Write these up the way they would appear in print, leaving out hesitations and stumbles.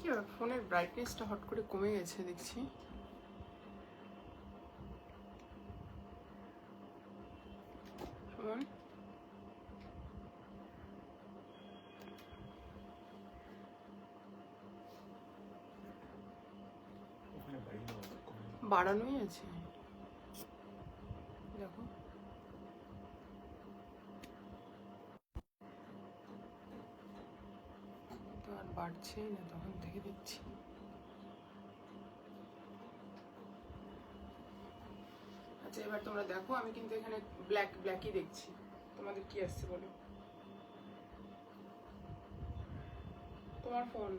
কি ফোনের ব্রাইটনেসটা হট করে কমে গেছে দেখছি। বাড়ানোই আছে, দেখো। তো আর বাড়ছেই না, তখন থেকে দেখছি। আচ্ছা এবার তোমরা দেখো, আমি কিন্তু এখানে ব্ল্যাকই দেখছি। তোমাদের কি আসছে বলো? তোমার ফোন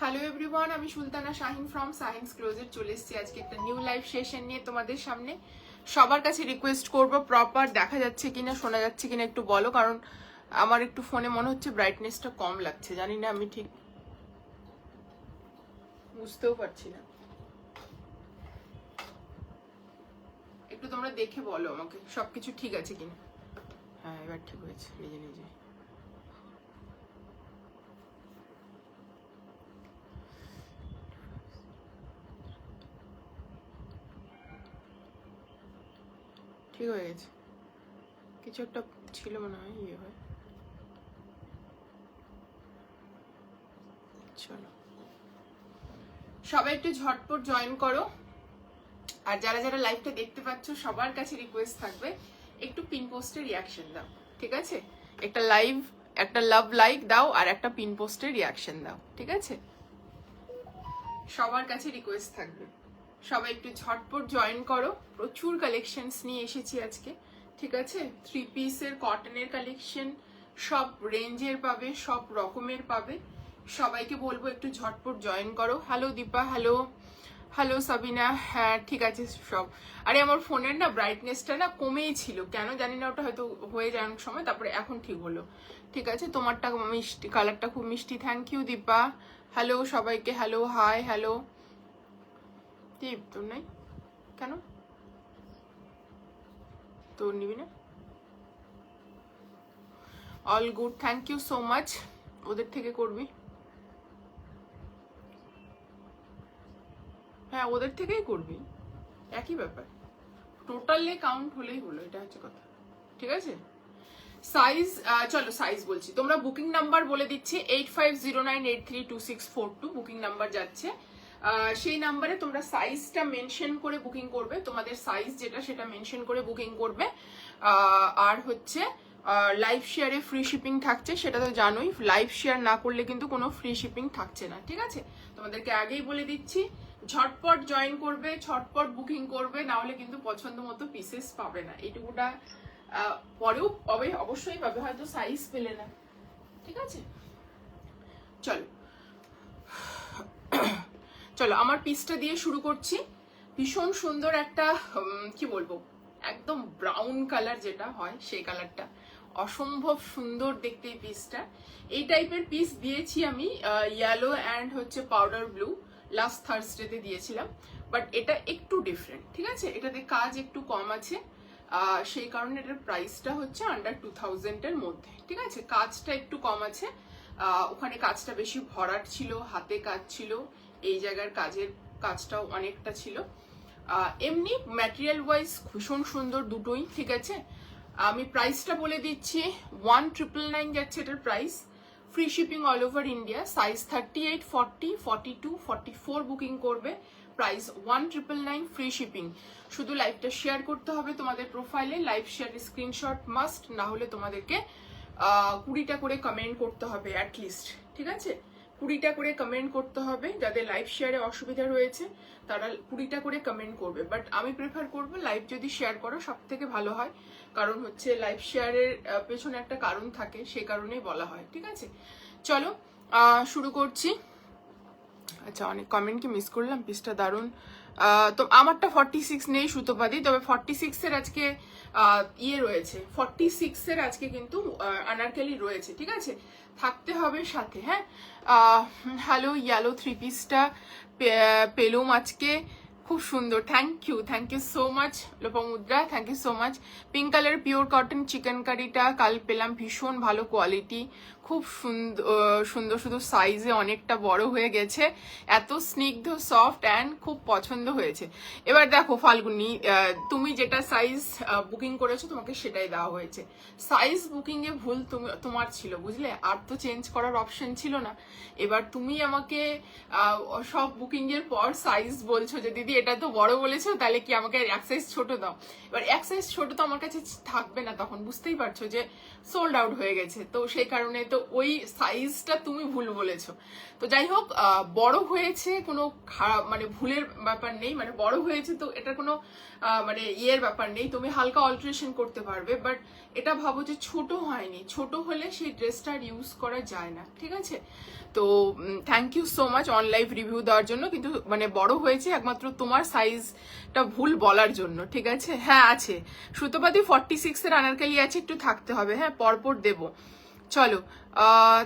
হ্যালো এভরিওয়ান, আমি সুলতানা শাহিন ফ্রম শাহিনস ক্লোজেট চলে এসেছি আজকে একটা নিউ লাইভ সেশন নিয়ে তোমাদের সামনে। সবার কাছে রিকোয়েস্ট করবো প্রপার দেখা যাচ্ছে কিনা, শোনা যাচ্ছে কিনা একটু বলো, কারণ আমার একটু ফোনে মনে হচ্ছে ব্রাইটনেসটা কম লাগছে, জানি না, আমি ঠিক বুঝতেও পারছি না। একটু তোমরা দেখে বলো আমাকে সবকিছু ঠিক আছে কিনা। হ্যাঁ এবার ঠিক হয়েছে নিজে নিজে। ঠিক হয়ে গেছে, কিছু একটা ছিল মনে হয়, ইয়ে হয়। চলো সবাই একটু ঝটপট জয়েন করো, আর যারা যারা লাইভটা দেখতে পাচ্ছ সবার কাছে রিকোয়েস্ট থাকবে একটু পিন পোস্টে রিয়াকশন দাও, ঠিক আছে? একটা লাভ লাইক দাও আর একটা পিন পোস্টে রিয়াকশন দাও, ঠিক আছে? সবার কাছে রিকোয়েস্ট থাকবে, সবাই একটু ঝটপট জয়েন করো। প্রচুর কালেকশনস নিয়ে এসেছি আজকে, ঠিক আছে? 3 পিসের কটনের কালেকশন, সব রেঞ্জের পাবে, সব রকমের পাবে। সবাইকে বলবো একটু ঝটপট জয়েন করো। Hello Dipa, hello hello Sabina. হ্যাঁ ঠিক আছে সব। আরে আমার ফোনের না ব্রাইটনেসটা না কমেই ছিল, কেন জানি না, ওটা হয়তো হয়ে যায় অনেক সময়, তারপরে এখন ঠিক হলো। ঠিক আছে, তোমারটা মিষ্টি, কালারটা খুব মিষ্টি। Thank you Dipa. হ্যালো সবাইকে, হ্যালো হাই হ্যালো। দীপ তোর নাই কেন? তোর নিবি না? All good, thank you so much. ওদের থেকে করবি? হ্যাঁ ওদের থেকেই করবি, একই ব্যাপার, টোটালে কাউন্ট হলেই হলো, এটা হচ্ছে কথা, ঠিক আছে? সাইজ, চলো সাইজ বলছি, তোমরা বুকিং নাম্বার বলে দিচ্ছি 8509832642 বুকিং নাম্বার যাচ্ছে। সেই নাম্বারে তোমরা সাইজটা মেনশন করে বুকিং করবে, তোমাদের সাইজ যেটা সেটা মেনশন করে বুকিং করবে। আর হচ্ছে লাইভ শেয়ারে ফ্রি শিপিং থাকছে, সেটা তো জানোই, লাইভ শেয়ার না করলে কিন্তু কোনো ফ্রি শিপিং থাকছে না, ঠিক আছে? তোমাদেরকে আগেই বলে দিচ্ছি, ঝটপট জয়েন করবে, ঝটপট বুকিং করবে, না হলে কিন্তু পছন্দ মতো পিসেস পাবে না। এইটুকুটা পরেও পাবে, অবশ্যই পাবে, হয়তো সাইজ পেলে না, ঠিক আছে? চলো চলো আমার পিসটা দিয়ে শুরু করছি। ভীষণ সুন্দর একটা কি বলবো, একদম ব্রাউন কালার যেটা হয় সেই কালারটা, অসম্ভব সুন্দর দেখতে এই পিসটা। এই টাইপের পিস দিয়েছি আমি ইয়েলো অ্যান্ড হচ্ছে পাউডার ব্লু, লাস্ট থার্সডেতে দিয়েছিলাম, বাট এটা একটু ডিফারেন্ট, ঠিক আছে? এটাতে কাজ একটু কম আছে, সেই কারণে এটার প্রাইসটা হচ্ছে আন্ডার 2000-এর মধ্যে, ঠিক আছে? কাজটা একটু কম আছে, ওখানে কাজটা বেশি ভরাট ছিল, হাতে কাজ ছিল, এই জায়গার কাজটাও অনেকটা ছিল। এমনি ম্যাটেরিয়াল ওয়াইজ ভীষণ সুন্দর দুটোই, ঠিক আছে? আমি প্রাইসটা বলে দিচ্ছি, 1999 যাচ্ছে এটার price, free shipping all over India, size 38, 40, 42, 44 booking করবে, প্রাইস 1999, ফ্রি শিপিং। শুধু লাইভটা শেয়ার করতে হবে তোমাদের প্রোফাইলে, লাইভ শেয়ারের স্ক্রিনশট মাস্ট, না হলে তোমাদেরকে 20টা করে কমেন্ট করতে হবে অ্যাটলিস্ট, ঠিক আছে? 20টা করে কমেন্ট করতে হবে, যাদের লাইভ শেয়ারে অসুবিধা রয়েছে তারা 20টা করে কমেন্ট করবে, বাট আমি প্রেফার করবো লাইভ যদি শেয়ার করো সব থেকে ভালো হয়, কারণ হচ্ছে লাইভ শেয়ারের পেছনে একটা কারণ থাকে, সেই কারণেই বলা হয়, ঠিক আছে? চলো শুরু করছি। আচ্ছা অনেক কমেন্ট কি মিস করলাম, পিসটা দারুণ। তো আমারটা 46 নেই সুতোপাদি, তবে 46-এর আজকে ইয়ে রয়েছে, 46-এর আজকে কিন্তু আনারকলি রয়েছে, ঠিক আছে? থাকতে হবে সাথে। হ্যাঁ হ্যালো ইয়েলো 3 পিসটা পেলুম আজকে, খুব সুন্দর, thank you so much Lopamudra, thank you so much. Pink colour pure cotton chikan কারিটা কাল পেলাম, ভীষণ ভালো কোয়ালিটি, খুব সুন্দর শুধু সাইজে অনেকটা বড় হয়ে গেছে, এত স্নিগ্ধ সফট অ্যান্ড খুব পছন্দ হয়েছে। এবার দেখো ফাল্গুনি, তুমি যেটা সাইজ বুকিং করেছো তোমাকে সেটাই দেওয়া হয়েছে। সাইজ বুকিং এ ভুল তোমার ছিল, বুঝলে, আর তো চেঞ্জ করার অপশন ছিল না। এবার তুমি আমাকে সব বুকিং এর পর সাইজ বলছো যে দিদি এটা তো বড় বলেছো, তাহলে কি আমাকে এক সাইজ ছোট দাও। এবার এক সাইজ ছোট তো আমার কাছে থাকবে না, তখন বুঝতেই পারছো যে সোল্ড আউট হয়ে গেছে, তো সেই কারণে তো ওই সাইজটা তুমি ভুল বলেছো। তো যাই হোক, বড় হয়েছে কোনো খারাপ মানে ভুলের ব্যাপার নেই, মানে বড় হয়েছে তো এটা কোনো মানে ইয়ের ব্যাপার নেই, তুমি হালকা অল্টারেশন করতে পারবে। বাট এটা ভাবো যে ছোট হয়নি, ছোট হলে সেই ড্রেসটা আর ইউজ করা যায় না, ঠিক আছে। তো thank you so much on live review দেওয়ার জন্য, কিন্তু মানে বড় হয়েছে একমাত্র তোমার সাইজটা ভুল বলার জন্য, ঠিক আছে। হ্যাঁ আছে, সুতোপাতি 46 এর আনারকালি আছে, একটু থাকতে হবে, হ্যাঁ পরপর দেবো। চলো,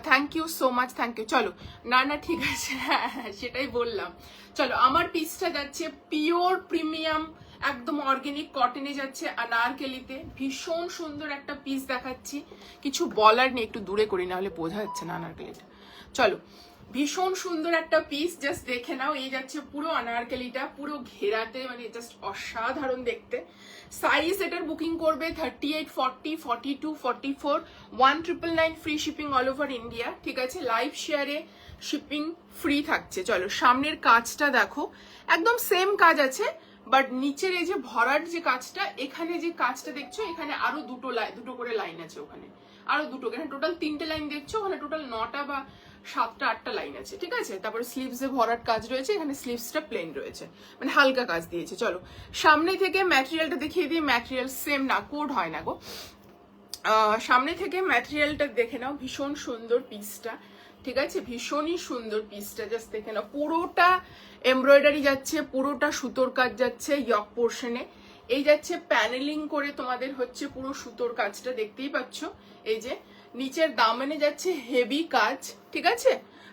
thank you so much, thank you. চলো, না না ঠিক আছে, হ্যাঁ হ্যাঁ সেটাই বললাম। চলো, আমার পিসটা যাচ্ছে পিওর প্রিমিয়াম একদম অর্গানিক কটনে যাচ্ছে আনারকলিতে, ভীষণ সুন্দর একটা পিস দেখাচ্ছি, কিছু বলার নেই, একটু দূরে করি না হলে বোঝা যাচ্ছে না আনারকলিটা। চলো, ভীষণ সুন্দর একটা পিস, জাস্ট দেখে নাও। এই যাচ্ছে পুরো আনারকলিটা, পুরো ঘেরাতে, মানে জাস্ট অসাধারণ দেখতে। সাইজ এটার বুকিং করবে 38, 40, 42, 44, 1999 free shipping all over India, ঠিক আছে। লাইভ শেয়ারে শিপিং ফ্রি থাকছে। চলো, সামনের কাজটা দেখো, একদম সেম কাজ আছে, বাট নিচের এই যে ভরার যে কাজটা, এখানে যে কাজটা দেখছো, এখানে আরো দুটো করে লাইন আছে, ওখানে আরো দুটো, এখানে টোটাল 3টে লাইন দেখছো, ওখানে টোটাল 9টা বা 7টা 8টা লাইন আছে, ঠিক আছে। তারপরে স্লিভসে ভরার কাজ রয়েছে, এখানে স্লিভসটা প্লেন রয়েছে, মানে হালকা কাজ দিয়েছে। চলো, সামনে থেকে ম্যাটেরিয়ালটা দেখিয়ে দিই, ম্যাটেরিয়াল সেম না, কোড হয় না গো। সামনে থেকে ম্যাটেরিয়ালটা দেখে নাও, ভীষণ সুন্দর পিসটা, ঠিক আছে, ভীষণই সুন্দর পিসটা, জাস্ট দেখে নাও। পুরোটা এমব্রয়ডারি যাচ্ছে, পুরোটা সুতোর কাজ যাচ্ছে ইয়ক পোর্শনে, এই যাচ্ছে প্যানেলিং করে তোমাদের হচ্ছে পুরো সুতোর কাজটা, দেখতেই পাচ্ছ। এই যে নিচের দামানে যাচ্ছে হেভি কাজ, ঠিক আছে,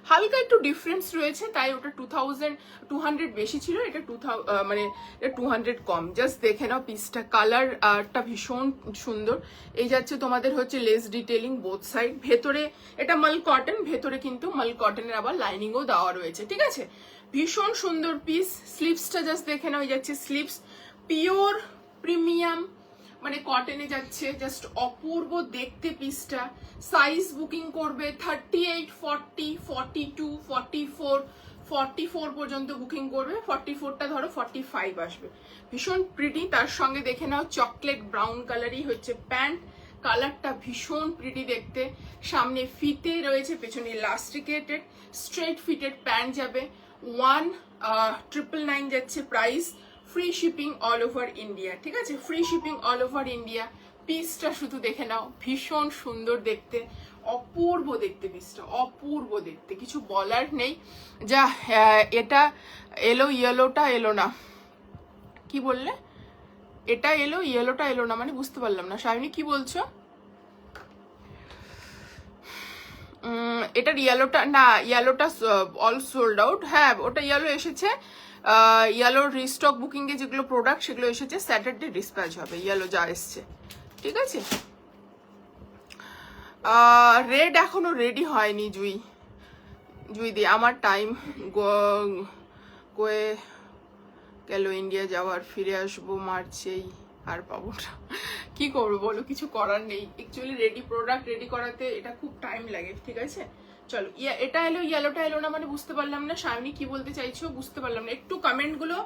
হালকা একটু ডিফারেন্স রয়েছে, তাই ওটা 2200 বেশি ছিল, এটা 2000 মানে 200 কম। জাস্ট দেখে নাও পিসটা, কালারটা ভীষণ সুন্দর। এই যাচ্ছে তোমাদের হচ্ছে লেস ডিটেলিং বোথ সাইড, ভেতরে এটা মাল কটন, ভেতরে কিন্তু মাল কটনের আবার লাইনিংও দেওয়া রয়েছে, ঠিক আছে। ভীষণ সুন্দর পিস। স্লিভসটা জাস্ট দেখে নাও, এই যাচ্ছে স্লিভস পিওর প্রিমিয়াম মানে কটনে যাচ্ছে, জাস্ট অপূর্ব দেখতে পিসটা। সাইজ বুকিং করবে 38, 40, 42, 44, 44 পর্যন্ত বুকিং করবে, 44টা ধরো 45 আসবে, ভীষণ প্রিটি। তার সঙ্গে দেখে নাও চকলেট ব্রাউন কালারই হচ্ছে প্যান্ট, কালারটা ভীষণ প্রিটি দেখতে। সামনে ফিতে রয়েছে, পেছনে ইলাস্টিকেটেড স্ট্রেট ফিটেড প্যান্ট যাবে। 1999 যাচ্ছে price, free shipping all over India, ঠিক আছে, free shipping all over India. পিসটা শুধু দেখে নাও, ভীষণ সুন্দর দেখতে, অপূর্ব দেখতে পিসটা, অপূর্ব দেখতে, কিছু বলার নেই। যা এটা এলো, ইয়েলোটা এলো না, কি বললে, এটা এলো ইয়েলোটা এলো না, মানে বুঝতে পারলাম না। শাইনি কি বলছো? এটার ইয়েলোটা না, ইয়েলোটা অল সোল্ড আউট, হ্যাঁ ওটা ইয়েলো এসেছে, ইয়েলোর রিস্টক বুকিং এ যেগুলো প্রোডাক্ট সেগুলো এসেছে, স্যাটারডে ডিসপ্যাচ হবে ইয়েলো যা এসছে, ঠিক আছে। রেড এখনো রেডি হয়নি জুই দি, আমার টাইম গয়ে গেল ইন্ডিয়া যাওয়ার, ফিরে আসবো মার্চেই, আর পাবো না, কি করবো বলো, কিছু করার নেই। অ্যাকচুয়ালি রেডি প্রোডাক্ট রেডি করাতে এটা খুব টাইম লাগে, ঠিক আছে। চলো, এটা এলো ইয়েলোটা এলো না, মানে বুঝতে পারলাম না শাইনি কি বলতে চাইছো, বুঝতে পারলাম না। একটু কমেন্ট গুলো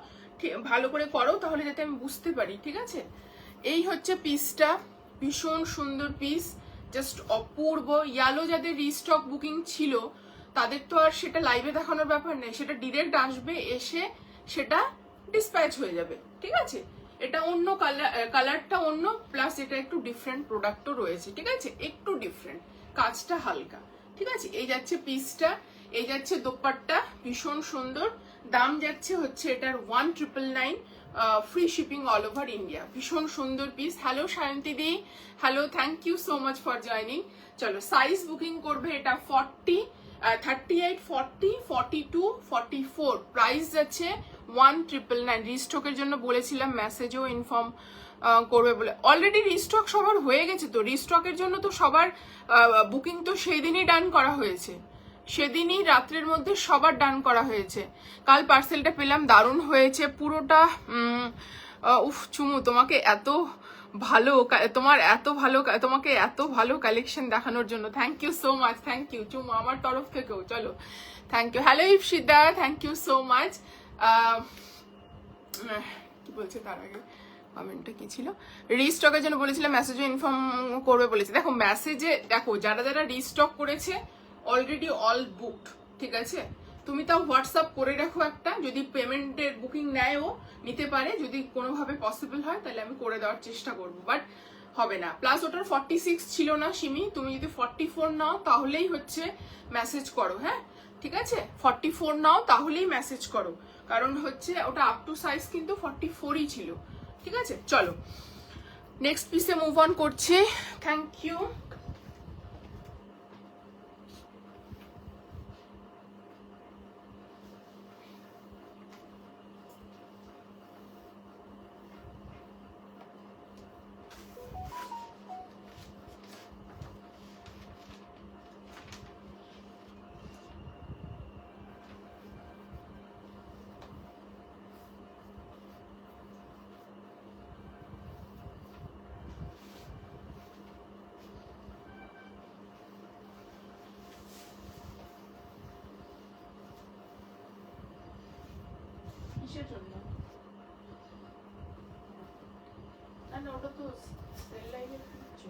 ভালো করে করো, তাহলে যাতে আমি বুঝতে পারি, ঠিক আছে। এই হচ্ছে পিসটা, ভীষণ সুন্দর পিস, জাস্ট অপূর্ব। ইয়েলো যাদের রিস্টক বুকিং ছিল তাদের তো আর সেটা লাইভে দেখানোর ব্যাপার নেই, সেটা ডিরেক্ট আসবে, এসে সেটা ডিসপ্যাচ হয়ে যাবে, ঠিক আছে। এটা অন্য কালারটা অন্য, প্লাস এটা একটু ডিফারেন্ট প্রোডাক্টও রয়েছে, ঠিক আছে, একটু ডিফারেন্ট, কাজটা হালকা, ঠিক আছে। এই যাচ্ছে পিসটা, এই যাচ্ছে দোপাট্টা, ভীষণ সুন্দর। দাম যাচ্ছে হচ্ছে এটার 1999, free shipping all over India, ভীষণ সুন্দর পিস। হ্যালো সায়ন্তী দি, hello, thank you so much for joining. চলো, সাইজ বুকিং করবে এটা 40, 38, 40, 42, 44, প্রাইস যাচ্ছে 1999 রিস্টকের জন্য বলেছিলাম, মেসেজও ইনফর্ম করবে বলে। অলরেডি রিস্টক সবার হয়ে গেছে তো, রিস্টকের জন্য তো সবার বুকিং তো সেই দিনই ডান করা হয়েছে, সেদিনই রাত্রের মধ্যে সবার ডান করা হয়েছে। কাল পার্সেলটা পেলাম, দারুণ হয়েছে পুরোটা। উফ চুমু, তোমাকে এত ভালো, তোমাকে এত ভালো কালেকশন দেখানোর জন্য thank you so much. Thank you Chumu, আমার তরফ থেকেও। চলো thank you. Hello Ipsita, thank you so much. কি বলছে তার আগে কমেন্টটা কি ছিল? রিস্টকের জন্য বলেছিলাম, মেসেজও ইনফর্ম করবে বলেছে। দেখো মেসেজে দেখো যারা যারা রিস্টক করেছে অলরেডি অল বুকড, ঠিক আছে? তুমি তাও হোয়াটসঅ্যাপ করে রাখো একটা, যদি পেমেন্টের বুকিং নেয়ও নিতে পারে, যদি কোনোভাবে পসিবল হয় তাহলে আমি করে দেওয়ার চেষ্টা করবো, বাট হবে না। প্লাস ওটার 46 ছিল না সিমি, তুমি যদি 44 নাও তাহলেই হচ্ছে মেসেজ করো, হ্যাঁ ঠিক আছে? 44 নাও তাহলেই মেসেজ করো, কারণ হচ্ছে ওটা আপ টু সাইজ কিন্তু 44ই ছিল, ঠিক আছে? চলো নেক্সট পিসে মুভ অন করছি। Thank you. কিসের জন্য? না ওটা তো সেল লাইনের কিছু।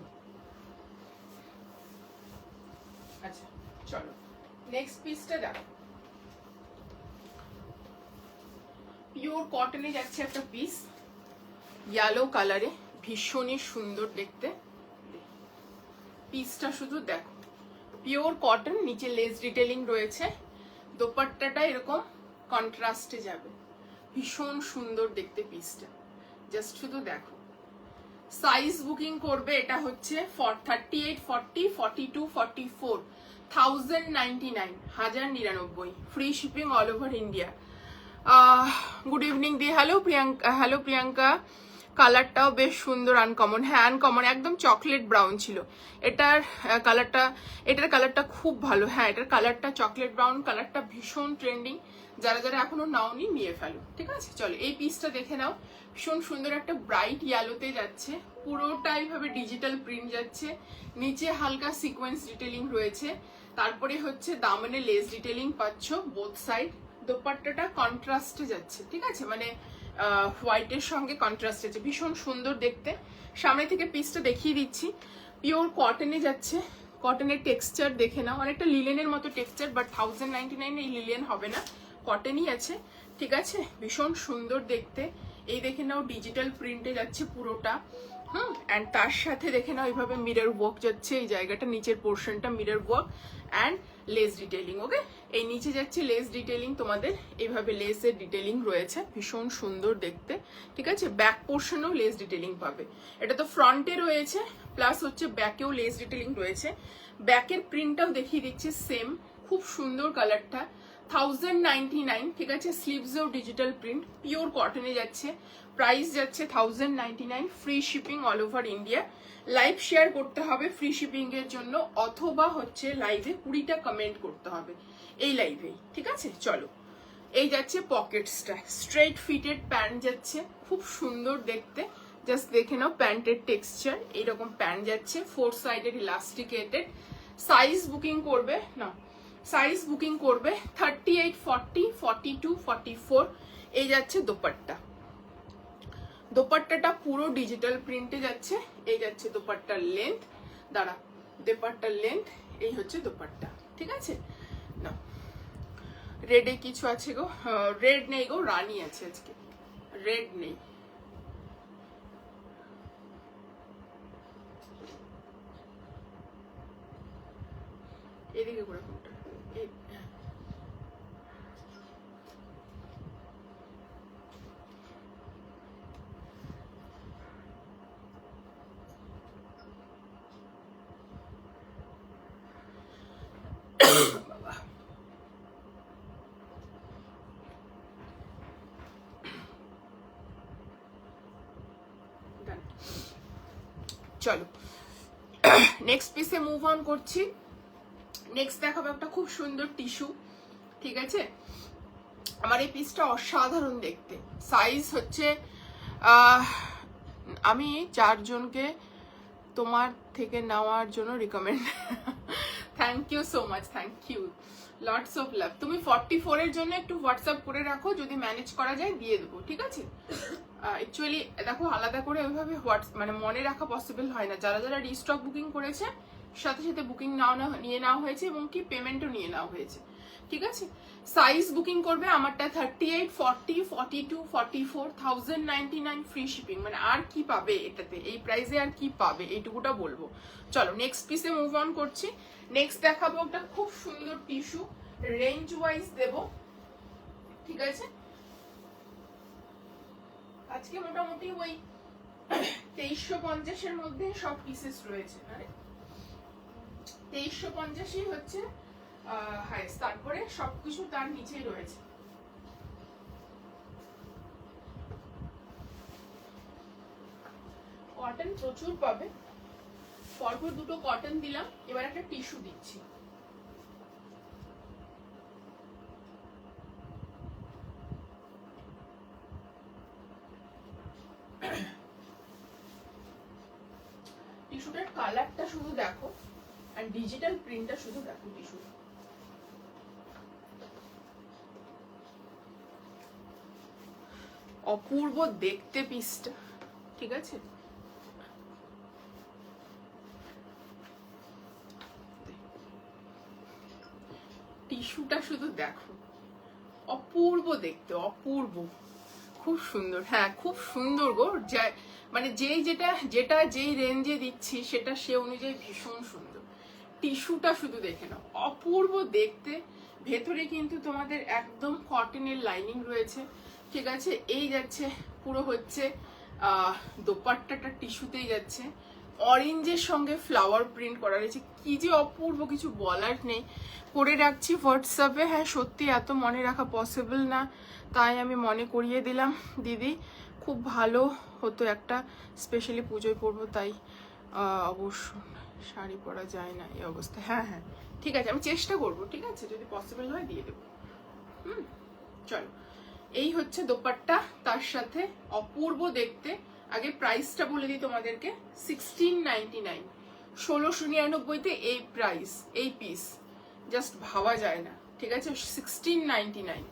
আচ্ছা চলো নেক্সট পিসটা দেখো। পিওর কটনে যাচ্ছে একটা পিস, ইয়েলো কালারে, ভীষণই সুন্দর দেখতে। পিসটা শুধু দেখো, পিওর কটন, নিচে লেস ডিটেলিং রয়েছে, দোপাট্টাটা এরকম কন্ট্রাস্টে যাবে, ভীষণ সুন্দর দেখতে পিসটা। জাস্ট শুধু দেখো। সাইজ বুকিং করবে, এটা হচ্ছে 38, 40, 42, 44, 1099, 1099, free shipping all over India. Good evening দি। Hello Priyanka, hello Priyanka. কালারটাও বেশ সুন্দর, আনকমন। হ্যাঁ আনকমন, একদম চকলেট ব্রাউন ছিল এটার কালারটা। এটার কালারটা খুব ভালো, হ্যাঁ এটার কালারটা চকলেট ব্রাউন কালারটা ভীষণ ট্রেন্ডিং। যারা যারা এখনো নাওনি নিয়ে ফেলো, ঠিক আছে? চলো এই পিসটা দেখে নাও, ভীষণ সুন্দর একটা ব্রাইট ইয়েলোতে যাচ্ছে, পুরোটাই ভাবে ডিজিটাল প্রিন্ট যাচ্ছে, নিচে হালকা সিকোয়েন্স ডিটেলিং রয়েছে, তারপরে হচ্ছে দামনে লেস ডিটেলিং পাচ্ছ বোথ সাইড। দোপাট্টাটা কন্ট্রাস্টে যাচ্ছে, ঠিক আছে? মানে হোয়াইটের সঙ্গে কন্ট্রাস্ট আছে, ভীষণ সুন্দর দেখতে। সামনে থেকে পিসটা দেখিয়ে দিচ্ছি, পিওর কটনে যাচ্ছে, কটনের টেক্সচার দেখে নাও, অনেকটা লিলেনের মতো টেক্সচার, বাট 1099 এই লিলেন হবে না, কটনই আছে, ঠিক আছে? ভীষণ সুন্দর দেখতে। এই দেখে নাও ডিজিটাল প্রিন্টে যাচ্ছে পুরোটা, অ্যান্ড তার সাথে দেখে নাও এইভাবে মিরর ওয়ার্ক যাচ্ছে, এই জায়গাটা নিচের পোর্শনটা mirror work and lace detailing. Okay, এই নিচে যাচ্ছে লেস ডিটেলিং, তোমাদের এইভাবে লেসের ডিটেলিং রয়েছে, ভীষণ সুন্দর দেখতে, ঠিক আছে? ব্যাক পোর্শনেও লেস ডিটেলিং পাবে। এটা তো ফ্রন্টে রয়েছে, প্লাস হচ্ছে ব্যাকেও লেস ডিটেলিং রয়েছে। ব্যাকের প্রিন্টটাও দেখিয়ে দিচ্ছে সেম, খুব সুন্দর কালারটা। 1099, ঠিক আছে? স্লিভসেও ডিজিটাল প্রিন্ট, পিওর কটনে যাচ্ছে, প্রাইস যাচ্ছে 1099, free shipping all over India. Live share করতে হবে ফ্রি শিপিং এর জন্য, অথবা হচ্ছে লাইভে 20টা কমেন্ট করতে হবে এই লাইভেই, ঠিক আছে? চলো এই যাচ্ছে পকেটসটা, স্ট্রেট ফিটেড প্যান্ট যাচ্ছে, খুব সুন্দর দেখতে। জাস্ট দেখে নাও প্যান্টের টেক্সচার, এইরকম প্যান্ট যাচ্ছে, 4 সাইডেড ইলাস্টিকেটেড। সাইজ বুকিং করবে না, সাইজ বুকিং করবে 38, 40, 42, 44। এই যাচ্ছে দোপাট্টা, দোপাট্টাটা পুরো ডিজিটাল প্রিন্টে যাচ্ছে। এই যাচ্ছে দোপাট্টার লেন্থ, দাঁড়া, দোপাট্টার লেন্থ, এই হচ্ছে দোপাট্টা, ঠিক আছে? না রেডে কিছু আছে গো? রেড নেই গো, রানী আছে আজকে, রেড নেই। এদিকে করে কোনটা? চলো নেক্সট পিসে মুভ অন করছি। নেক্সট দেখাবো একটা খুব সুন্দর টিস্যু, ঠিক আছে। আমার এই পিসটা অসাধারণ দেখতে। সাইজ হচ্ছে আমি 4 জনকে তোমার থেকে নেওয়ার জন্য recommend, thank you so much, thank you, lots of love. তুমি 44 এর জন্য একটু হোয়াটসঅ্যাপ করে রাখো, যদি ম্যানেজ করা যায় দিয়ে দেবো, ঠিক আছে। অ্যাকচুয়ালি দেখো আলাদা করে ওইভাবে মানে মনে রাখা পসিবল হয় না। যারা যারা রিস্টক বুকিং করেছে সাথে সাথে বুকিং নিয়ে নেওয়া হয়েছে এবং কি পেমেন্টও নিয়ে নেওয়া হয়েছে, ঠিক আছে। সাইজ বুকিং করবে আমারটা 38, 40, 42, 44, 1099 ফ্রি শিপিং। মানে আর কি পাবে এটাতে, এই প্রাইসে আর কি পাবে এইটুকুটা বলবো। চলো নেক্সট পিসে মুভ অন করছি। নেক্সট দেখাবো একটা খুব সুন্দর টিস্যু, রেঞ্জ ওয়াইজ দেব, ঠিক আছে। আজকে মোটামুটি ওই 2350 এর মধ্যে সব পিসেস রয়েছে, মানে 2350ই হচ্ছে হাইস্ট, তারপরে সবকিছু তার নিচেই রয়েছে। কটন প্রচুর পাবে, পরপর দুটো কটন দিলাম, এবার একটা টিস্যু দিচ্ছি। টিস্যুটার কালারটা শুধু দেখো, আর ডিজিটাল প্রিন্টটা শুধু দেখো। টিস্যু অপূর্ব দেখতে পিসটা, ঠিক আছে। টিস্যুটা শুধু দেখো, অপূর্ব দেখতে, অপূর্ব, খুব সুন্দর। হ্যাঁ খুব সুন্দর গো, মানে যেটা যেই রেঞ্জে দিচ্ছি সেটা সে অনুযায়ী ভীষণ সুন্দর। টিস্যুটা শুধু দেখে নাও, অপূর্ব দেখতে। ভেতরে কিন্তু তোমাদের একদম কটনের লাইনিং রয়েছে, ঠিক আছে। এই যাচ্ছে পুরো হচ্ছে দোপাট্টাটা টিস্যুতেই যাচ্ছে, অরেঞ্জের সঙ্গে ফ্লাওয়ার প্রিন্ট করা রয়েছে। কি যে অপূর্ব, কিছু বলার নেই। করে রাখছি হোয়াটসঅ্যাপে। হ্যাঁ সত্যি এত মনে রাখা পসিবল না, তাই আমি মনে করিয়ে দিলাম। দিদি খুব ভালো হতো একটা, স্পেশালি পুজোয় পরবো, তাই অবশ্য শাড়ি পরা যায় না এই অবস্থা। হ্যাঁ হ্যাঁ ঠিক আছে, আমি চেষ্টা করবো, ঠিক আছে, যদি পসিবল হয় দিয়ে দেবো। চলো এই হচ্ছে দোপাট্টা, তার সাথে অপূর্ব দেখতে। আগে প্রাইসটা বলে দিই তোমাদেরকে, 1699, 1699-তে এই প্রাইস, এই পিস জাস্ট ভাবা যায় না, ঠিক আছে। 1699,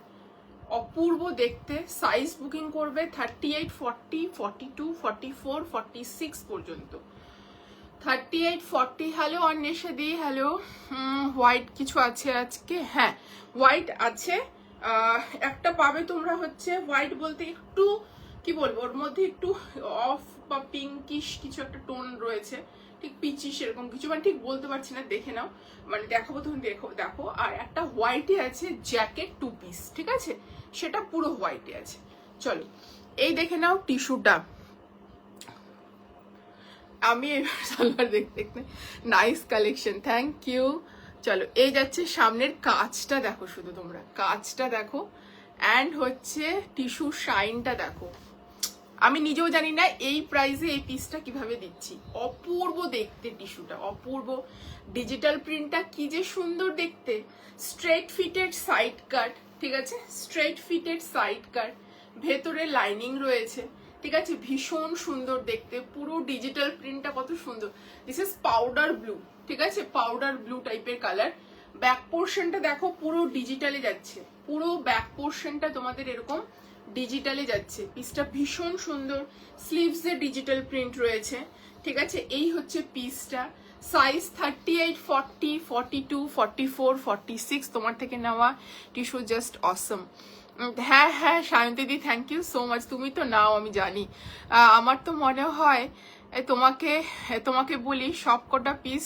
অপূর্ব দেখতে। সাইজ বুকিং করবে 38, 40, 42, 44, 46 পর্যন্ত। 38, 40। হ্যালো অন্বেষা দি, হ্যালো। হোয়াইট কিছু আছে আজকে? হ্যাঁ হোয়াইট আছে, একটা পাবে তোমরা। হচ্ছে হোয়াইট বলতে একটু কি বলবো, ওর মধ্যে একটু অফ বা পিঙ্কিশ কিছু একটা টোন রয়েছে, ঠিক পিচি সেরকম কিছু, মানে ঠিক বলতে পারছি না, দেখে নাও, মানে দেখাবো তুমি দেখো। আর একটা হোয়াইটে আছে জ্যাকেট 2 পিস, ঠিক আছে, সেটা পুরো হোয়াইটে আছে। চলো এই দেখে নাও টিস্যুটা। আমি এবার সালোয়ার দেখতে নাইস কালেকশন, থ্যাংক ইউ। চলো এই যাচ্ছে সামনের কাজটা দেখো, শুধু তোমরা কাজটা দেখো, অ্যান্ড হচ্ছে টিস্যু শাইনটা দেখো। আমি নিজেও জানি না এই প্রাইসে এই পিসটা কিভাবে দিচ্ছি। অপূর্ব দেখতে টিস্যুটা, অপূর্ব। ডিজিটাল প্রিন্টটা কি যে সুন্দর দেখতে। স্ট্রেট ফিটেড সাইড কাট, ঠিক আছে, স্ট্রেট ফিটেড সাইড কাট, ভেতরে লাইনিং রয়েছে, ঠিক আছে, ভীষণ সুন্দর দেখতে। পুরো ডিজিটাল প্রিন্টটা কত সুন্দর। দিস ইজ পাউডার ব্লু, ঠিক আছে, পাউডার ব্লু টাইপের কালার। ব্যাক পোর্শনটা দেখো পুরো ডিজিটালে যাচ্ছে, পুরো ব্যাক পোর্শনটা তোমাদের এরকম ডিজিটালে যাচ্ছে। পিসটা ভীষণ সুন্দর, স্লিভসে ডিজিটাল প্রিন্ট রয়েছে, ঠিক আছে। এই হচ্ছে পিসটা। সাইজ 38, 40, 42, 44, 46 তোমার থেকে নেওয়া টিস্যু, জাস্ট অসম। হ্যাঁ হ্যাঁ সায়ন্তীদি, থ্যাংক ইউ সো মাচ। তুমি তো নাও আমি জানি। আমার তো মনে হয় তোমাকে বলি সব কটা পিস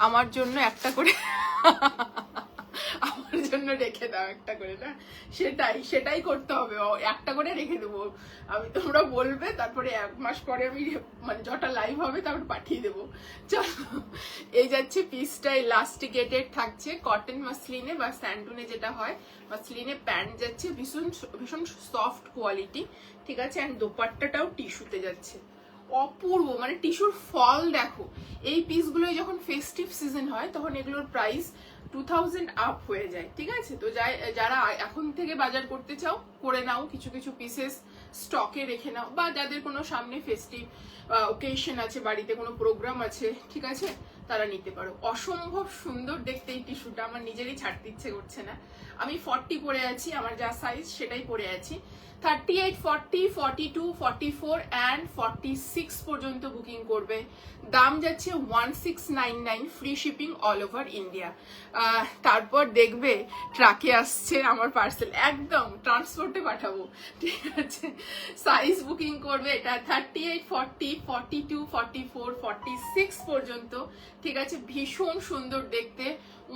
আমার জন্য একটা করে আমার জন্য রেখে দাও একটা করে, না সেটাই করতে হবে, একটা করে রেখে দেবো আমি। তোমরা বলবে, তারপরে 1 মাস পরে আমি মানে যটা লাইভ হবে তারপরে পাঠিয়ে দেবো। চলো এই যাচ্ছে পিসটা, ইলাস্টিকেটেড থাকছে, কটন মাসলিনে বা স্যান্টুনে যেটা হয়, মাসলিনে প্যান্ট যাচ্ছে, ভীষণ ভীষণ সফট কোয়ালিটি, ঠিক আছে। অ্যান্ড দোপাট্টাটাও টিস্যুতে যাচ্ছে, অপূর্ব, মানে টিস্যুর ফল দেখো। এই পিসগুলো যখন ফেস্টিভ সিজন হয় তখন এগুলোর প্রাইস 2000 আপ হয়ে যায়, ঠিক আছে? তো যারা এখন থেকে বাজার করতে চাও করে নাও, কিছু কিছু পিসেস স্টকে রেখে নাও, বা যাদের কোনো সামনে ফেস্টিভ ওকেশন আছে, বাড়িতে কোনো প্রোগ্রাম আছে, ঠিক আছে, তারা নিতে পারো। অসম্ভব সুন্দর দেখতে এই টিস্যুটা, আমার নিজেরই ছাড়তে ইচ্ছে করছে না। আমি 40 পরে আছি, আমার যা সাইজ সেটাই পরে আছি। 38, 40, 42, 44 অ্যান্ড 46 পর্যন্ত বুকিং করবে। দাম যাচ্ছে 1699, free shipping all over India. তারপর দেখবে ট্রাকে আসছে আমার পার্সেল, একদম ট্রান্সপোর্টে পাঠাবো, ঠিক আছে? সাইজ বুকিং করবে এটা 38, 40, 42, 44, 46 পর্যন্ত, ঠিক আছে? ভীষণ সুন্দর দেখতে,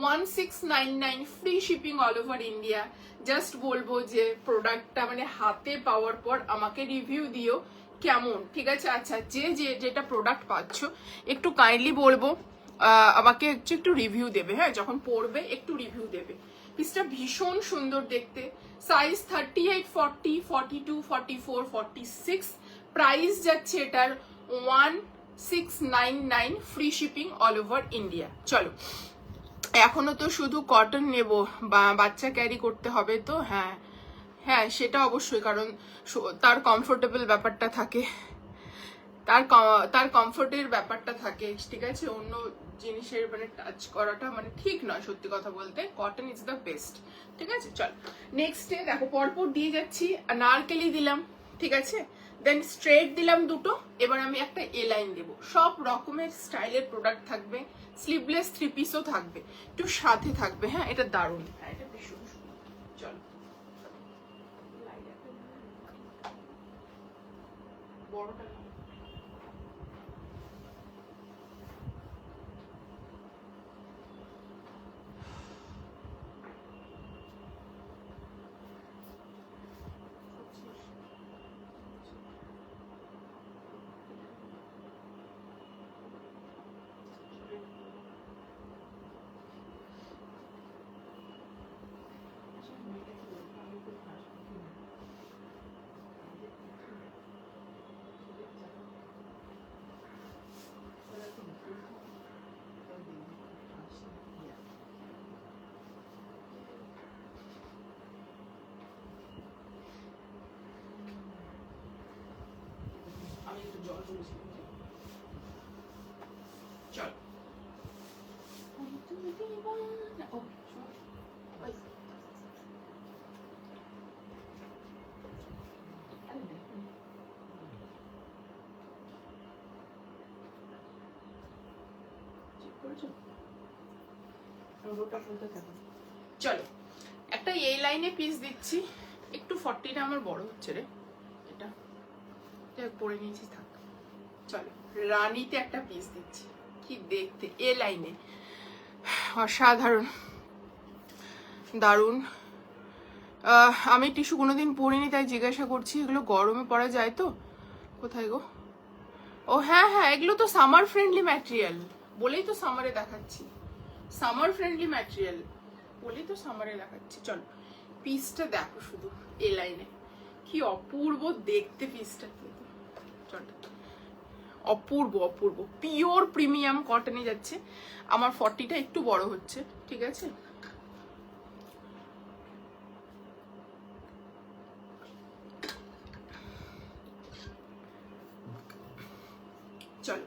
1699, free shipping all over India. Just বলবো যে প্রোডাক্টটা মানে হাতে পাওয়ার পর আমাকে রিভিউ দিও কেমন, ঠিক আছে? আচ্ছা, যেটা প্রোডাক্ট পাচ্ছ একটু কাইন্ডলি বলবো আমাকে একটু রিভিউ দেবে, হ্যাঁ, যখন পড়বে একটু রিভিউ দেবে। পিসটা ভীষণ সুন্দর দেখতে, সাইজ 38, 40, 42, 44, 46, প্রাইস যাচ্ছে এটার 1699, free shipping all over India. চলো, এখনো তো শুধু কটন নেব, বা বাচ্চা ক্যারি করতে হবে, তো হ্যাঁ হ্যাঁ সেটা অবশ্যই, কারণ তার কমফোর্টেবল ব্যাপারটা থাকে, তার কমফোর্টের ব্যাপারটা থাকে, ঠিক আছে? অন্য জিনিসের মানে টাচ করাটা মানে ঠিক নয়, সত্যি কথা বলতে কটন ইজ দ্য বেস্ট, ঠিক আছে? চল নেক্সটে দেখো, পরপর দিয়ে যাচ্ছি। নারকেলি দিলাম, ঠিক আছে, দেন স্ট্রেট দিলাম দুটো। এবার আমি একটা এ লাইন দেবো। সব রকমের স্টাইলের প্রোডাক্ট থাকবে, স্লিভলেস 3 পিসও থাকবে, একটু সাথে থাকবে, হ্যাঁ, এটা দারুণ, হ্যাঁ, এটা ভীষণ সুন্দর। চলো, বড়টা চল। চলো, একটা এই লাইনে পিস দিচ্ছি, একটু 40টা আমার বড় হচ্ছে রে, এটা পরে নিয়েছি, থাক। চলো, রানীতে একটা পিস দিচ্ছি, কি দেখতে এ লাইনে, অসাধারণ, দারুণ। আমি টিস্যু কোনোদিন পরিনি, তাই জিজ্ঞাসা করছি। এগুলো গরমে পরা যায় তো? কোথায় গো? ও হ্যাঁ হ্যাঁ, এগুলো তো সামার ফ্রেন্ডলি ম্যাটেরিয়াল, বলেই তো সামারে দেখাচ্ছি, সামার ফ্রেন্ডলি ম্যাটেরিয়াল বলেই তো সামারে দেখাচ্ছি। চলো, পিসটা দেখো শুধু এ লাইনে, কি অপূর্ব দেখতে পিসটা, চলো, অপূর্ব অপূর্ব, পিওর প্রিমিয়াম কটনে যাচ্ছে। আমার 40টা একটু বড় হচ্ছে, ঠিক আছে? চলো,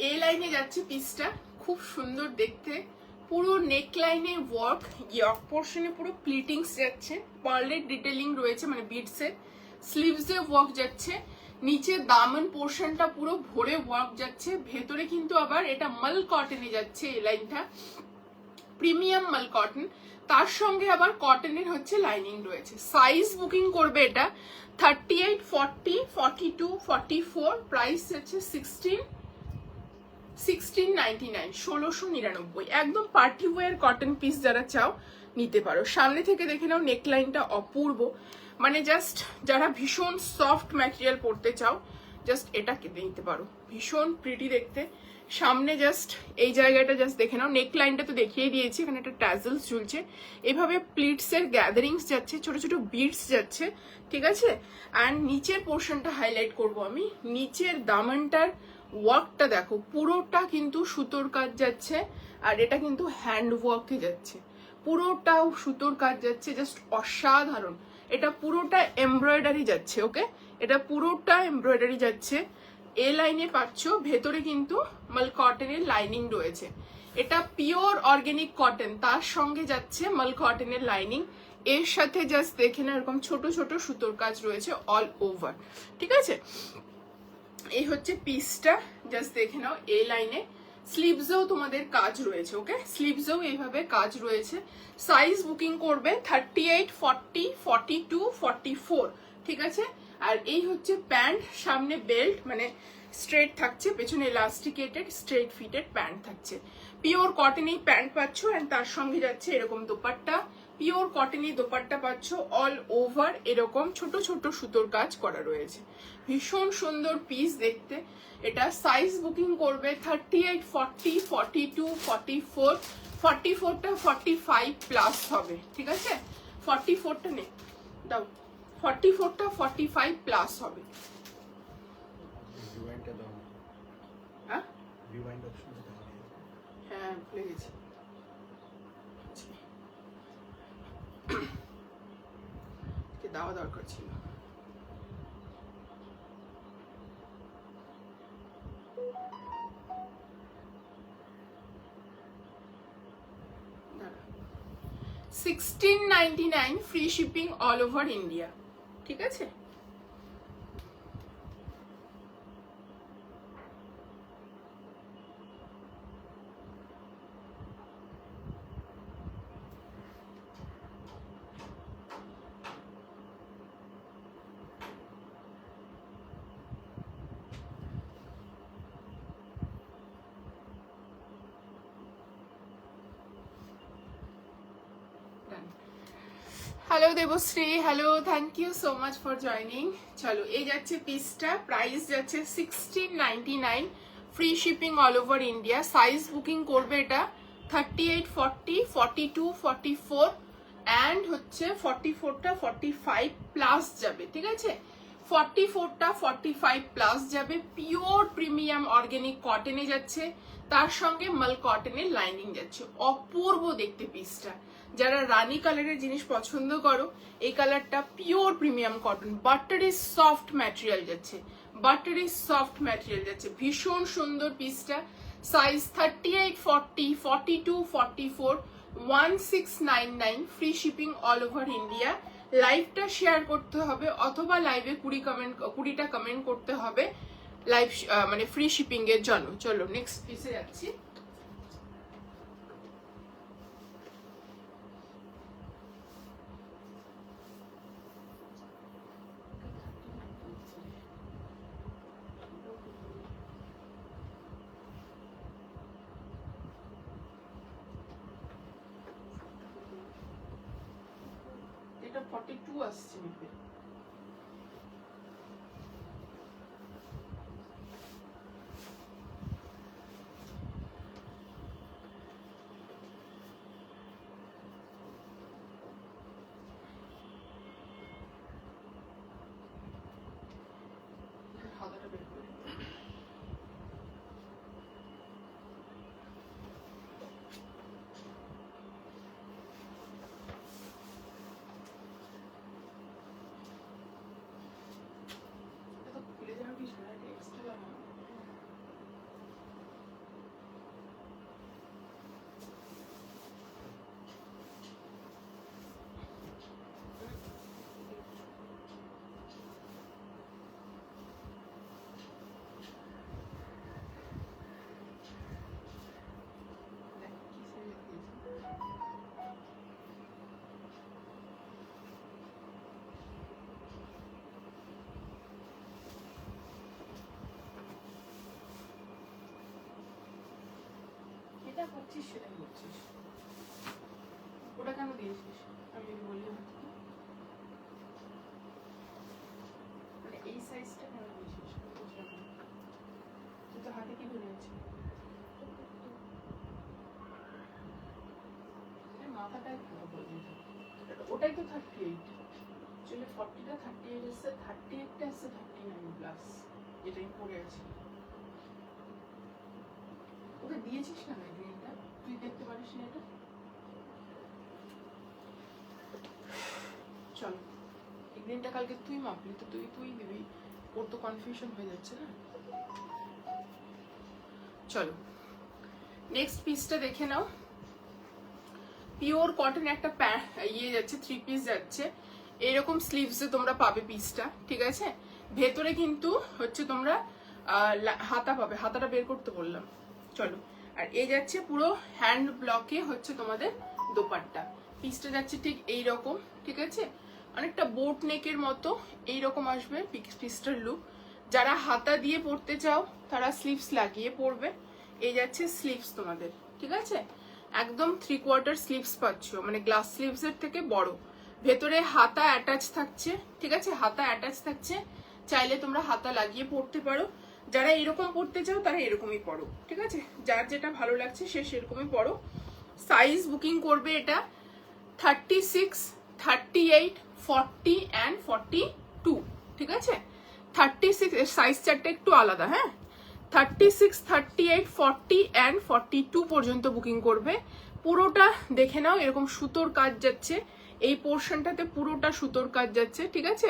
এ লাইনে যাচ্ছে পিসটা, খুব সুন্দর দেখতে, পুরো নেক লাইনে ওয়ার্ক, ইয়ক পোর্শনে পুরো প্লিটিংস যাচ্ছে, পার্লের ডিটেলিং রয়েছে মানে বিডসের, স্লিভসে ওয়ার্ক যাচ্ছে, নিচে দামন পোর্শনটা পুরো ভরে ওয়ার্ক যাচ্ছে, ভেতরে কিন্তু আবার এটা মাল কটনে যাচ্ছে, এই লাইনটা প্রিমিয়াম মাল কটন, তার সঙ্গে আবার কটনের হচ্ছে লাইনিং রয়েছে। সাইজ বুকিং করবে এটা 38, 40, 42, 44, প্রাইস হচ্ছে 1699, 1699। একদম পার্টি ওয়্যার কটন পিস যারা চাও নিতে পারো। সামনে থেকে দেখে নাও, নেকলাইনটা অপূর্ব, মানে জাস্ট যারা ভীষণ সফট ম্যাটেরিয়াল পরতে চাও জাস্ট এটা কেটে নিতে পারো, ভীষণ প্রিটি দেখতে, সামনে জাস্ট এই জায়গাটা জাস্ট দেখে নাও, নেক লাইনটা তো দেখিয়ে দিয়েছি, এখানে একটা ট্যাজেলস ঝুলছে, এভাবে প্লিটস এর গ্যাদারিংস যাচ্ছে, ছোট ছোট বিটস যাচ্ছে, ঠিক আছে। অ্যান্ড নিচের পোর্শনটা হাইলাইট করব আমি, নিচের দামনটার ওয়ার্কটা দেখো, পুরোটা কিন্তু সুতোর কাজ যাচ্ছে, আর এটা কিন্তু হ্যান্ড ওয়ার্কে যাচ্ছে, পুরোটাও সুতোর কাজ যাচ্ছে, জাস্ট অসাধারণ। এটা পুরোটা এমব্রয়ডারি যাচ্ছে, ওকে, এটা পুরোটা এমব্রয়ডারি যাচ্ছে। এ লাইনে পাচ্ছ, ভেতরে কিন্তু মাল কটনের লাইনিং রয়েছে, এটা পিওর অর্গানিক কটন, তার সঙ্গে যাচ্ছে মাল কটনের লাইনিং, এর সাথে জাস্ট দেখে না এরকম ছোট ছোট সুতোর কাজ রয়েছে অল ওভার, ঠিক আছে। এই হচ্ছে পিসটা, জাস্ট দেখে নাও এই লাইনে। স্লিভসেও তোমাদের কাজ রয়েছে, ওকে, স্লিভসেও এইভাবে কাজ রয়েছে। সাইজ বুকিং করবে 38, 40, 42, 44, ঠিক আছে। আর এই হচ্ছে প্যান্ট, সামনে বেল্ট মানে স্ট্রেট থাকছে, পেছনে ইলাস্টিকেটেড স্ট্রেট ফিটেড প্যান্ট থাকছে। পিওর কটনই প্যান্ট পাচ্ছ, অ্যান্ড তার সঙ্গে যাচ্ছে এরকম দোপাট্টা, পিওর কটনই দোপাট্টা পাচ্ছ, অল ওভার এরকম ছোট ছোট সুতোর কাজ করা রয়েছে, ভীষণ সুন্দর পিস দেখতে। এটা সাইজ বুকিং করবে 38, 40, 42, 44, 44টা 45 প্লাস হবে, ঠিক আছে। 44টা নেই, দাও, 44টা 45 প্লাস হবে। হ্যাঁ হ্যাঁ ভুলে গেছি, দেওয়া দরকার ছিল। $16.99 free shipping all over India, ঠিক আছে। Hello Debashree, hello, thank you so much for joining. চলো, এই যাচ্ছে পিসটা, প্রাইস যাচ্ছে 16.99, free shipping all over India. Size booking করবে এটা 38, 40, 42, 44 অ্যান্ড হচ্ছে 44টা 45 প্লাস যাবে, ঠিক আছে। 44টা 45 প্লাস যাবে, পিওর প্রিমিয়াম অর্গানিক কটনে যাচ্ছে, তার সঙ্গে মাল কটনের লাইনিং যাচ্ছে, অপূর্ব দেখতে পিসটা। যারা রানী কালারের জিনিস পছন্দ করো, এই কালারটা pure premium cotton, buttery soft material যাচ্ছে, বাটারি সফট ম্যাটেরিয়াল যাচ্ছে, ভীষণ সুন্দর পিসটা। Size 38, 40, 42, 44, 1699, free shipping all over India. লাইভটা শেয়ার করতে হবে, অথবা লাইভে 20টা কমেন্ট করতে হবে লাইভ মানে ফ্রি শিপিং এর জন্য। চলো নেক্সট পিসে যাচ্ছি। এটা 42 আসছে নিতে। হাতাটা বের করে খুলে যাওয়ার কিছু না, এটা এক্সট্রা লাগানো। এটা করছিস সেটাই করছিস, ওটা কেন দিয়েছিস আমি যদি বলি মানে এই সাইজটা কেন দিয়েছিস, তুই তো হাতে কি ধরে আছিস। মাথাটাই খারাপ হয়ে যেত। ওটাই তো 38, চলে 40টা 38 এসছে, 38টা এসছে 39 প্লাস, এটাই পড়ে আছে। ওকে দিয়েছিস না গ্রিনটা, তুই দেখতে পারিস না এটা? চল, এই গ্রিনটা কালকে তুই মাপলি তো, তুই দিবি, ওর তো কনফিউশন হয়ে যাচ্ছে না। চলো নেক্সট পিসটা দেখে নাও। পিওর কটন একটা ইয়ে যাচ্ছে, 3 পিস যাচ্ছে, এরকম স্লিভসে তোমরা পাবে পিসটা, ঠিক আছে? ভেতরে কিন্তু হচ্ছে তোমরা হাতা পাবে, হাতাটা বের করতে বললাম। চলো, আর এই যাচ্ছে পুরো হ্যান্ড ব্লকে হচ্ছে তোমাদের দোপাট্টা। পিসটা যাচ্ছে ঠিক এই রকম, ঠিক আছে? অনেকটা বোট নেকের মতো এইরকম আসবে পিসটার লুক। যারা হাতা দিয়ে পরতে চাও তারা স্লিভস লাগিয়ে পরবে। এই যাচ্ছে স্লিভস তোমাদের, ঠিক আছে? একদম 3/4 স্লিভস পাচ্ছ, মানে গ্লাস স্লিভস এর থেকে বড়। ভেতরে হাতা অ্যাটাচ থাকছে, ঠিক আছে? হাতা অ্যাটাচ থাকছে, চাইলে তোমরা হাতা লাগিয়ে পরতে পারো। যারা এরকম পরতে চাও তারা এরকমই পরো, ঠিক আছে? যার যেটা ভালো লাগছে সে সেরকমই পরো। সাইজ বুকিং করবে এটা 36, 38, 40 অ্যান্ড 42, ঠিক আছে? 36 সাইজ চারটা একটু আলাদা, হ্যাঁ? 36, 38, 40 অ্যান্ড 42 পর্যন্ত বুকিং করবে। পুরোটা দেখে নাও, এরকম সুতোর কাজ যাচ্ছে এই পোর্শনটাতে, পুরোটা সুতোর কাজ যাচ্ছে, ঠিক আছে?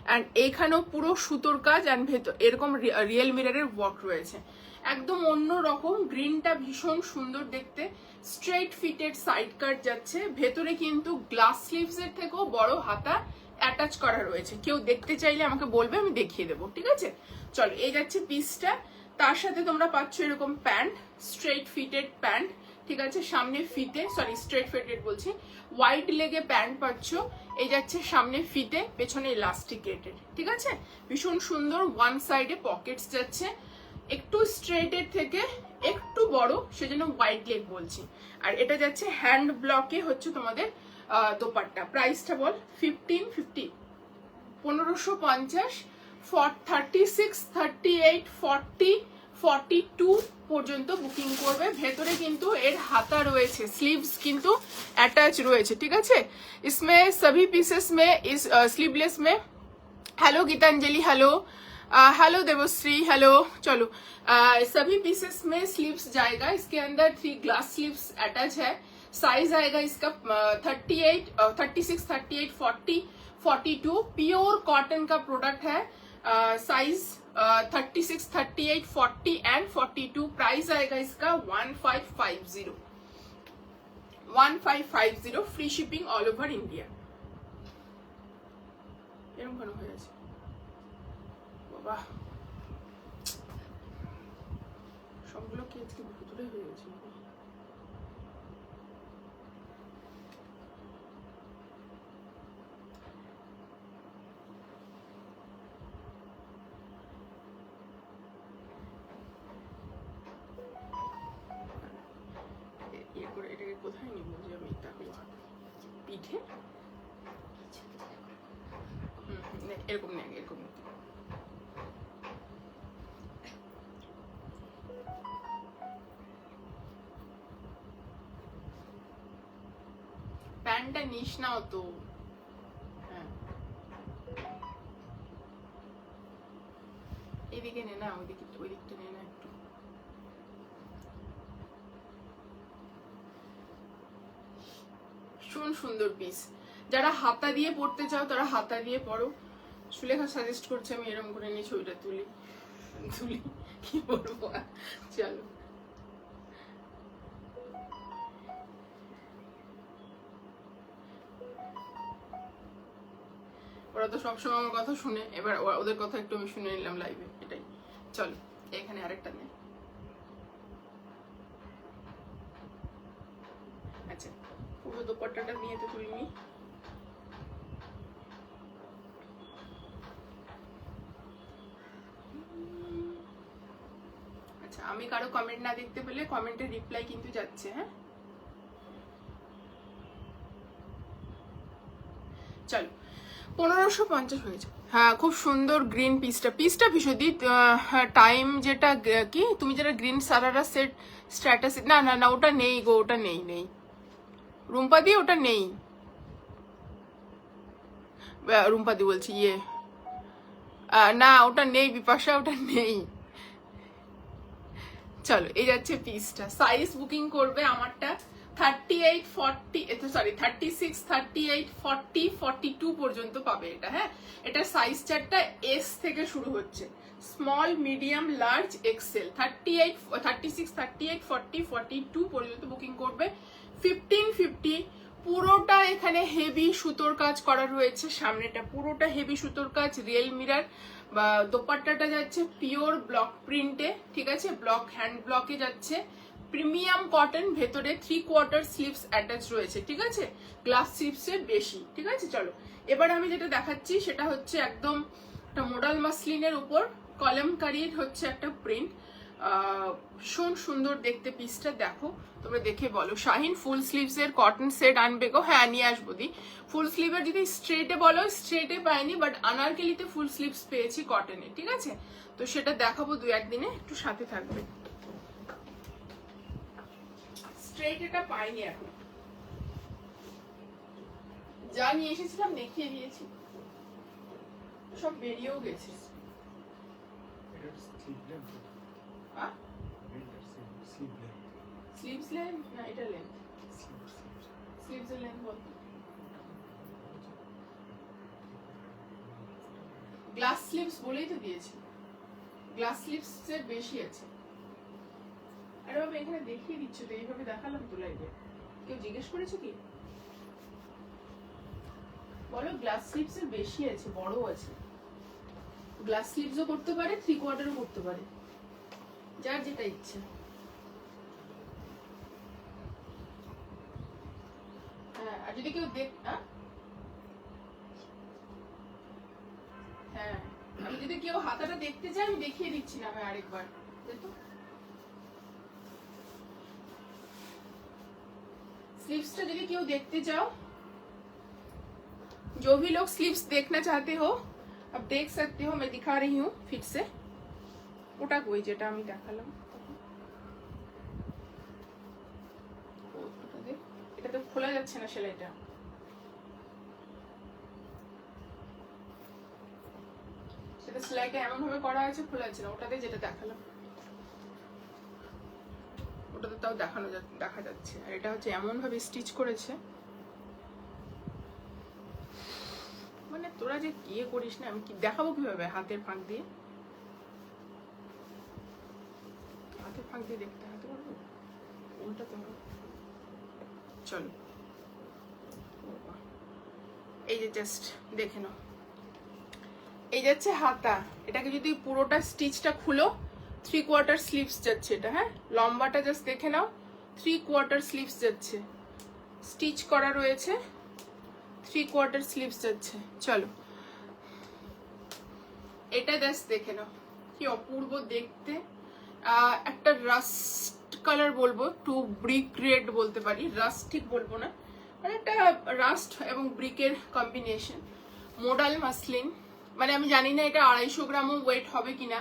অ্যান্ড এইখানেও পুরো সুতোর কাজ, অ্যান্ড ভেতর এরকম রিয়েল মিররের ওয়ার্ক রয়েছে। একদম অন্য রকম, গ্রিনটা ভীষণ সুন্দর দেখতে। স্ট্রেট ফিটেড সাইড কাট যাচ্ছে, ভেতরে কিন্তু গ্লাস স্লিভস এর থেকেও বড় হাতা অ্যাটাচ করা রয়েছে। কেউ দেখতে চাইলে আমাকে বলবে, আমি দেখিয়ে দেবো, ঠিক আছে? চলো, এই যাচ্ছে পিসটা। তার সাথে তোমরা পাচ্ছ এরকম প্যান্ট, স্ট্রেট ফিটেড প্যান্ট, ঠিক আছে? সামনে ফিতে, সরি স্ট্রেট ফিটেড বলছি, হোয়াইট লেগে প্যান্ট পাচ্ছ। এই যাচ্ছে সামনে ফিতে, পেছনে ইলাস্টিকেটেড, ঠিক আছে? ভীষণ সুন্দর। ওয়ান সাইডে পকেটস যাচ্ছে, একটু স্ট্রেটের থেকে একটু বড়, সেজন্য হোয়াইট লেগ বলছি। আর এটা যাচ্ছে হ্যান্ড ব্লকে হচ্ছে তোমাদের দোপাট্টা। প্রাইসটা বল? 1550, 1550, 36, 38, 40, 42 পর্যন্ত বুকিং করবে। ভেতরে কিন্তু এর হাতা রয়েছে, স্লিভস কিন্তু অ্যাটাচ রয়েছে, ঠিক আছে? इसमें सभी पीसेस में इस स्लीवलेस में, hello Gitanjali, hello hello Devashree, hello. चलो, सभी पीसेस में स्लीव्स जाएगा, इसके अंदर 3 ग्लास स्लीव्स अटैच है। साइज आएगा इसका 38, 36, 38, 40, 42। प्योर कॉटन का प्रोडक्ट है। Size 36, 38, 40 and 42। प्राइस आएगा इसका 1550, 1550, free shipping all over India. এরকম কেন হয়ে আছে বাবা? সবগুলো কি আজকে ভিতরে হয়ে গেছে? এটাকে কোথায় নিব যে আমি পিঠে? এরকম নেই, এরকম নেই। প্যান্টটা নিস নাও তো, হ্যাঁ এদিকে নে না, ওই দিকটা নে না একটু। ভীষণ সুন্দর পিস। যারা হাতা দিয়ে পড়তে চাও তারা হাতা দিয়ে পড়ো। সুলেখা সাজেস্ট করছে আমি এরকম করে নিয়ে ছবিটা তুলি, কি বলবো। চলো, ওরা তো সবসময় আমার কথা শুনে, এবার ওদের কথা একটু আমি শুনে নিলাম লাইভে, এটাই। চলো, এখানে আরেকটা নেই। আচ্ছা, পুরো দোপাট্টাটা নিয়ে তো তুলিনি। আচ্ছা, আমি কারো কমেন্ট না দেখতে পেলে কমেন্টের রিপ্লাই কিন্তু যাচ্ছে, হ্যাঁ? চলো, 1550 হয়েছে। হ্যাঁ, খুব সুন্দর গ্রিন পিসটা ভীষণ টাইম, যেটা কি তুমি যেটা গ্রিন সারারা সেট স্ট্র্যাটাস, না না না, ওটা নেই গো, ওটা নেই। রুম্পাদি ওটা নেই, রুম্পাদি বলছি না ওটা নেই বিপাশা, ওটা নেই। চলো এই যাচ্ছে পিসটা। সাইজ বুকিং করবে আমারটা 38, 40, সরি 36, 38, 40, 42 পর্যন্ত পাবে এটা। হ্যাঁ, এটা সাইজ চার্টটা এস থেকে শুরু হচ্ছে, স্মল, মিডিয়াম, লার্জ, এক্সেল। 38, 36, 38, 40, 42 পর্যন্ত বুকিং করবে। 1550 পুরোটা এখানে হেভি সুতোর কাজ করা রয়েছে, সামনেটা পুরোটা হেভি সুতোর কাজ, রিয়েল মিরার। বা দোপাট্টাটা যাচ্ছে পিওর ব্লক প্রিন্টে, ঠিক আছে, ব্লক হ্যান্ড ব্লকে যাচ্ছে, প্রিমিয়াম কটন, ভেতরে 3/4 স্লিভস অ্যাটাচ রয়েছে, ঠিক আছে, গ্লাস স্লিভসের বেশি, ঠিক আছে। চলো এবার আমি যেটা দেখাচ্ছি সেটা হচ্ছে একদম একটা মডাল মাসলিনের উপর কলমকারীর হচ্ছে একটা প্রিন্ট, ভীষণ সুন্দর দেখতে পিসটা। দেখো তোমরা দেখে বলো। শাহিন ফুল স্লিভস এর কটন সেট আনবে গো? হ্যাঁ নিয়ে আসবো দি। ফুল স্লিভের যদি স্ট্রেটে বলো, স্ট্রেটে পাইনি, বাট আনারকেলিতে ফুল স্লিভস পেয়েছি কটনে, ঠিক আছে। তো সেটা দেখাবো দু একদিনে, একটু সাথে থাকবে। স্ট্রেট এটা পাইনি এখন, যা নিয়ে এসেছিলাম দেখিয়ে দিয়েছি, সব বেরিয়েও গেছে। স্লিভস লেন্থ না এটা লেন্থ? স্লিভস এর লেন্থ বলতো। গ্লাস স্লিভস বলেই তো দিয়েছি, গ্লাস স্লিভস এর বেশি আছে। আরে বাবা এখানে দেখিয়ে দিচ্ছ তো, এইভাবে দেখালাম তো লাইভে। কেউ জিজ্ঞেস করেছে কি? বলো গ্লাস স্লিভস এর বেশি আছে, বড় আছে। গ্লাস স্লিভসও করতে পারে, 3/4ও করতে পারে, যার যেটা ইচ্ছে। হ্যাঁ, আর যদি কেউ হ্যাঁ, আমি যদি কেউ হাতাটা দেখতে চাই আমি দেখিয়ে দিচ্ছি না, আমি আরেকবার দেখো। स्लीव्स যদি কেউ দেখতে চাও, जो भी लोग स्लीव्स देखना चाहते हो अब देख सकते हो, मैं दिखा रही हूँ फिर से। ওটা কই যেটা আমি দেখালাম, এটা তো খোলা যাচ্ছে না সেলাইটা। সেটা সেলাইটা এমন ভাবে করা আছে খোলা যাচ্ছে না, ওটাতে যেটা দেখালাম ওটাতে তাও দেখা যাচ্ছে। আর এটা হচ্ছে এমন ভাবে স্টিচ করেছে, মানে তোরা যে কি করিস না, আমি কি দেখাবো কিভাবে? হাতের ফাঁক দিয়ে, হাতের ফাঁক দিয়ে দেখতে হাতে পারবো? উল্টা তো। চলো এই যে জাস্ট দেখে নাও, এই যাচ্ছে হাতা। এটাকে যদি পুরোটা স্টিচটা খুলো, 3/4 স্লিভস যাচ্ছে এটা। হ্যাঁ, লম্বাটা জাস্ট দেখে নাও, 3/4 স্লিভস যাচ্ছে, স্টিচ করা রয়েছে, 3/4 স্লিভস যাচ্ছে। চলো এটা জাস্ট দেখে নাও, কি অপূর্ব দেখতে। একটা রাস্ট কালার বলবো, টু ব্রিক রেড বলতে পারি, রাস্ট ঠিক বলবো না, মানে একটা রাস্ট এবং ব্রিকের কম্বিনেশন, মোডাল মাসলিন। মানে আমি জানি না এটা 250 গ্রামও ওয়েট হবে কিনা,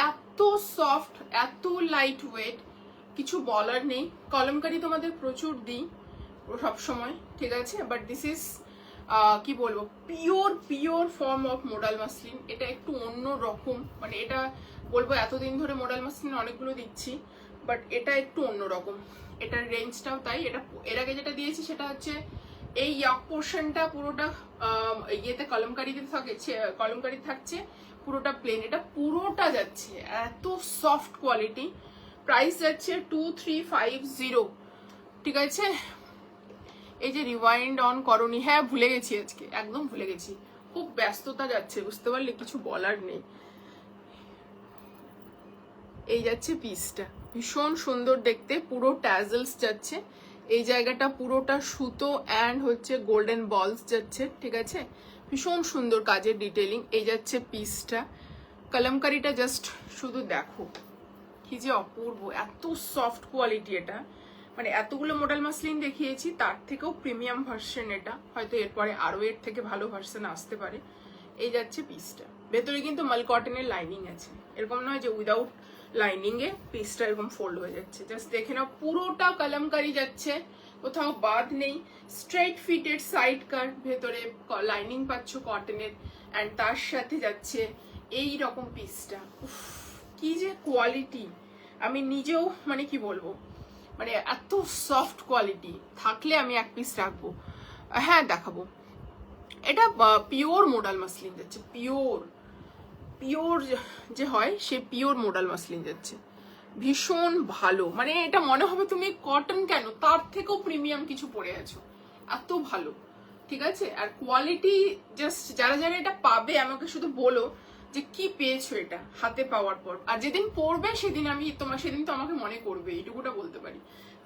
এত সফট, এত লাইট ওয়েট, কিছু বলার নেই। কলমকারি তোমাদের প্রচুর দিই সব সময়, ঠিক আছে, বাট দিস ইজ কি বলবো, pure form of modal muslin. এটা একটু অন্য রকম, মানে এটা বলবো এতদিন ধরে মোডাল মাসলিন অনেকগুলো দিচ্ছি, বাট এটা একটু অন্য রকম। এটার রেঞ্জটাও তাই। এটা এর আগে যেটা দিয়েছি সেটা হচ্ছে এই ইয়ক পোর্শনটা পুরোটা ইয়েতে কলমকারিতে কলমকারি থাকছে, পুরোটা প্লেন। এটা পুরোটা যাচ্ছে এত সফট কোয়ালিটি। প্রাইস যাচ্ছে 2350, ঠিক আছে। এই যে রিওয়াইন্ড অন করনি, হ্যাঁ ভুলে গেছি, আজকে একদম ভুলে গেছি, খুব ব্যস্ততা যাচ্ছে, বুঝতে পারলে, কিছু বলার নেই। এই যাচ্ছে পিসটা, ভীষণ সুন্দর দেখতে, পুরো ট্যাজেলস যাচ্ছে, এই জায়গাটা পুরোটা সুতো অ্যান্ড হচ্ছে গোল্ডেন বলস যাচ্ছে, ঠিক আছে, ভীষণ সুন্দর কাজের ডিটেলিং। এই যাচ্ছে পিসটা, কলমকারিটা জাস্ট শুধু দেখো কি যে অপূর্ব, এত সফট কোয়ালিটি এটা। মানে এতগুলো মডেল মাসলিন দেখিয়েছি, তার থেকেও প্রিমিয়াম ভার্সন এটা, হয়তো এরপরে আরো এর থেকে ভালো ভার্সন আসতে পারে। এই যাচ্ছে পিসটা, ভেতরে কিন্তু মাল কটনের লাইনিং আছে, এরকম নয় যে উইদাউট লাইনিং এ পিসটা এরকম ফোল্ড হয়ে যাচ্ছে। জাস্ট দেখে নাও, পুরোটা কলমকারি যাচ্ছে, কোথাও বাদ নেই, স্ট্রেট ফিটেড সাইড কাট, ভেতরে লাইনিং পাচ্ছ কটনের, অ্যান্ড তার সাথে যাচ্ছে এই রকম পিসটা। কি যে কোয়ালিটি, আমি নিজেও মানে কি বলবো, মানে এত সফট কোয়ালিটি, থাকলে আমি এক পিস রাখবো। হ্যাঁ দেখাবো, এটা পিওর মোডাল মাসলিন যাচ্ছে, পিওর পিওর যে হয় সে পিওর মোডাল মাসলিন যাচ্ছে, ভীষণ ভালো। মানে এটা মনে হবে তুমি কটন কেন, তার থেকেও প্রিমিয়াম কিছু পরে আছো, এত ভালো। ঠিক আছে, আর কোয়ালিটি জাস্ট যারা যারা এটা পাবে আমাকে শুধু বলো যে কি পেয়েছো এটা হাতে পাওয়ার পর, আর যেদিন পরবে সেদিন সেদিন তো আমাকে মনে করবে, এইটুকুটা বলতে পারি।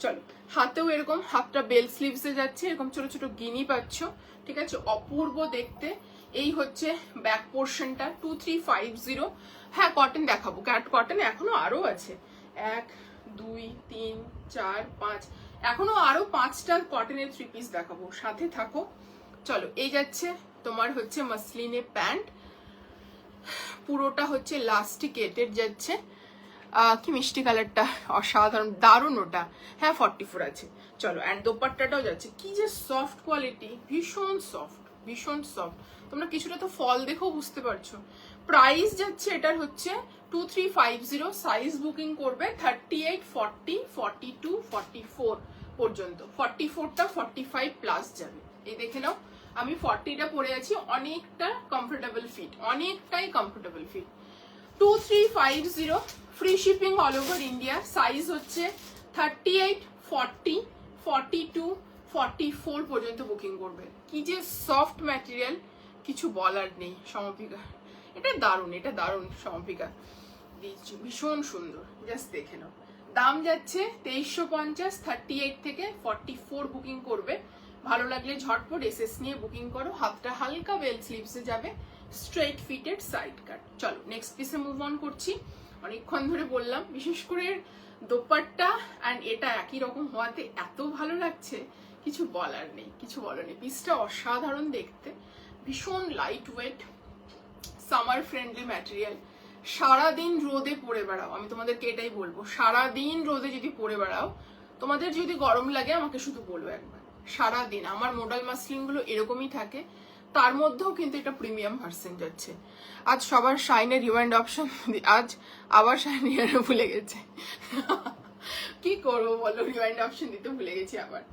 চলো, হাতেও এরকম, হাতটা বেল স্লিভসে যাচ্ছে, এরকম ছোট ছোট গিনি পাচ্ছ। ঠিক আছে, অপূর্ব দেখতে। এই হচ্ছে ব্যাক পোর্শনটা, 2350। হ্যাঁ কটন দেখাবো, ক্যাট কটন এখনো আরো আছে, 1 2 3 4 5, এখনো আরো 5টা কটনের 3 পিস দেখাবো, সাথে থাকো। চলো, এই যাচ্ছে তোমার হচ্ছে মাসলিনে প্যান্ট, পুরোটা হচ্ছে লাস্টিকেটেড যাচ্ছে। কি মিষ্টি কালারটা, অসাধারণ, দারুণ ওটা। হ্যাঁ 44 আছে। চলো, অ্যান্ড দোপাট্টাটাও যাচ্ছে, কি যে সফট কোয়ালিটি, ভীষণ সফট, ভীষণ সফট। তোমরা কিছুটা তো ফল দেখেও বুঝতে পারছো। প্রাইস যাচ্ছে এটার হচ্ছে 2350, সাইজ বুকিং করবে 38, 40, 42, 44 পর্যন্ত, 44টা 45 প্লাস যাবে। এই দেখে নাও, আমি 40টা পরে আছি, অনেকটা কমফোর্টেবল ফিট, অনেকটাই comfortable fit. 2350, free shipping all over India, size হচ্ছে 38, 40, 42, 44 পর্যন্ত বুকিং করবে। কি যে সফট ম্যাটেরিয়াল, কিছু বলার নেই। সমপিকা, এটা দারুণ, এটা দারুণ সমপিকা, ভীষণ সুন্দর, জাস্ট দেখে নাও। দাম যাচ্ছে 2350, 38 থেকে 44 বুকিং করবে। ভালো লাগলে ঝটপট এসএস নিয়ে বুকিং করো। হাতটা হালকা বেল স্লিভসে যাবে, স্ট্রেট ফিটেড সাইড কাট। চলো নেক্সট পিসে মুভ অন করছি। অনেকক্ষণ ধরে বললাম, বিশেষ করে দোপাট্টা অ্যান্ড এটা একই রকম হওয়াতে এত ভালো লাগছে, কিছু বলার নেই, কিছু বলার নেই। পিসটা অসাধারণ দেখতে, ভীষণ light weight, summer friendly material. সারাদিন রোদে পরে বেড়াও, আমি তোমাদেরকে এটাই বলবো, সারাদিন রোদে যদি পরে বেড়াও, তোমাদের যদি গরম লাগে আমাকে শুধু বলো একবার। সারাদিন আমার মোডাল মাসলিন গুলো এরকমই থাকে, তার মধ্যেও কিন্তু এটা প্রিমিয়াম ভার্সন যাচ্ছে। আজ সবার শাইনের রিওয়াইন্ড অপশন, আজ আবার শাইন ভুলে গেছে। কি করবো বলো, রিওয়াইন্ড অপশন দিতে ভুলে গেছি আবার।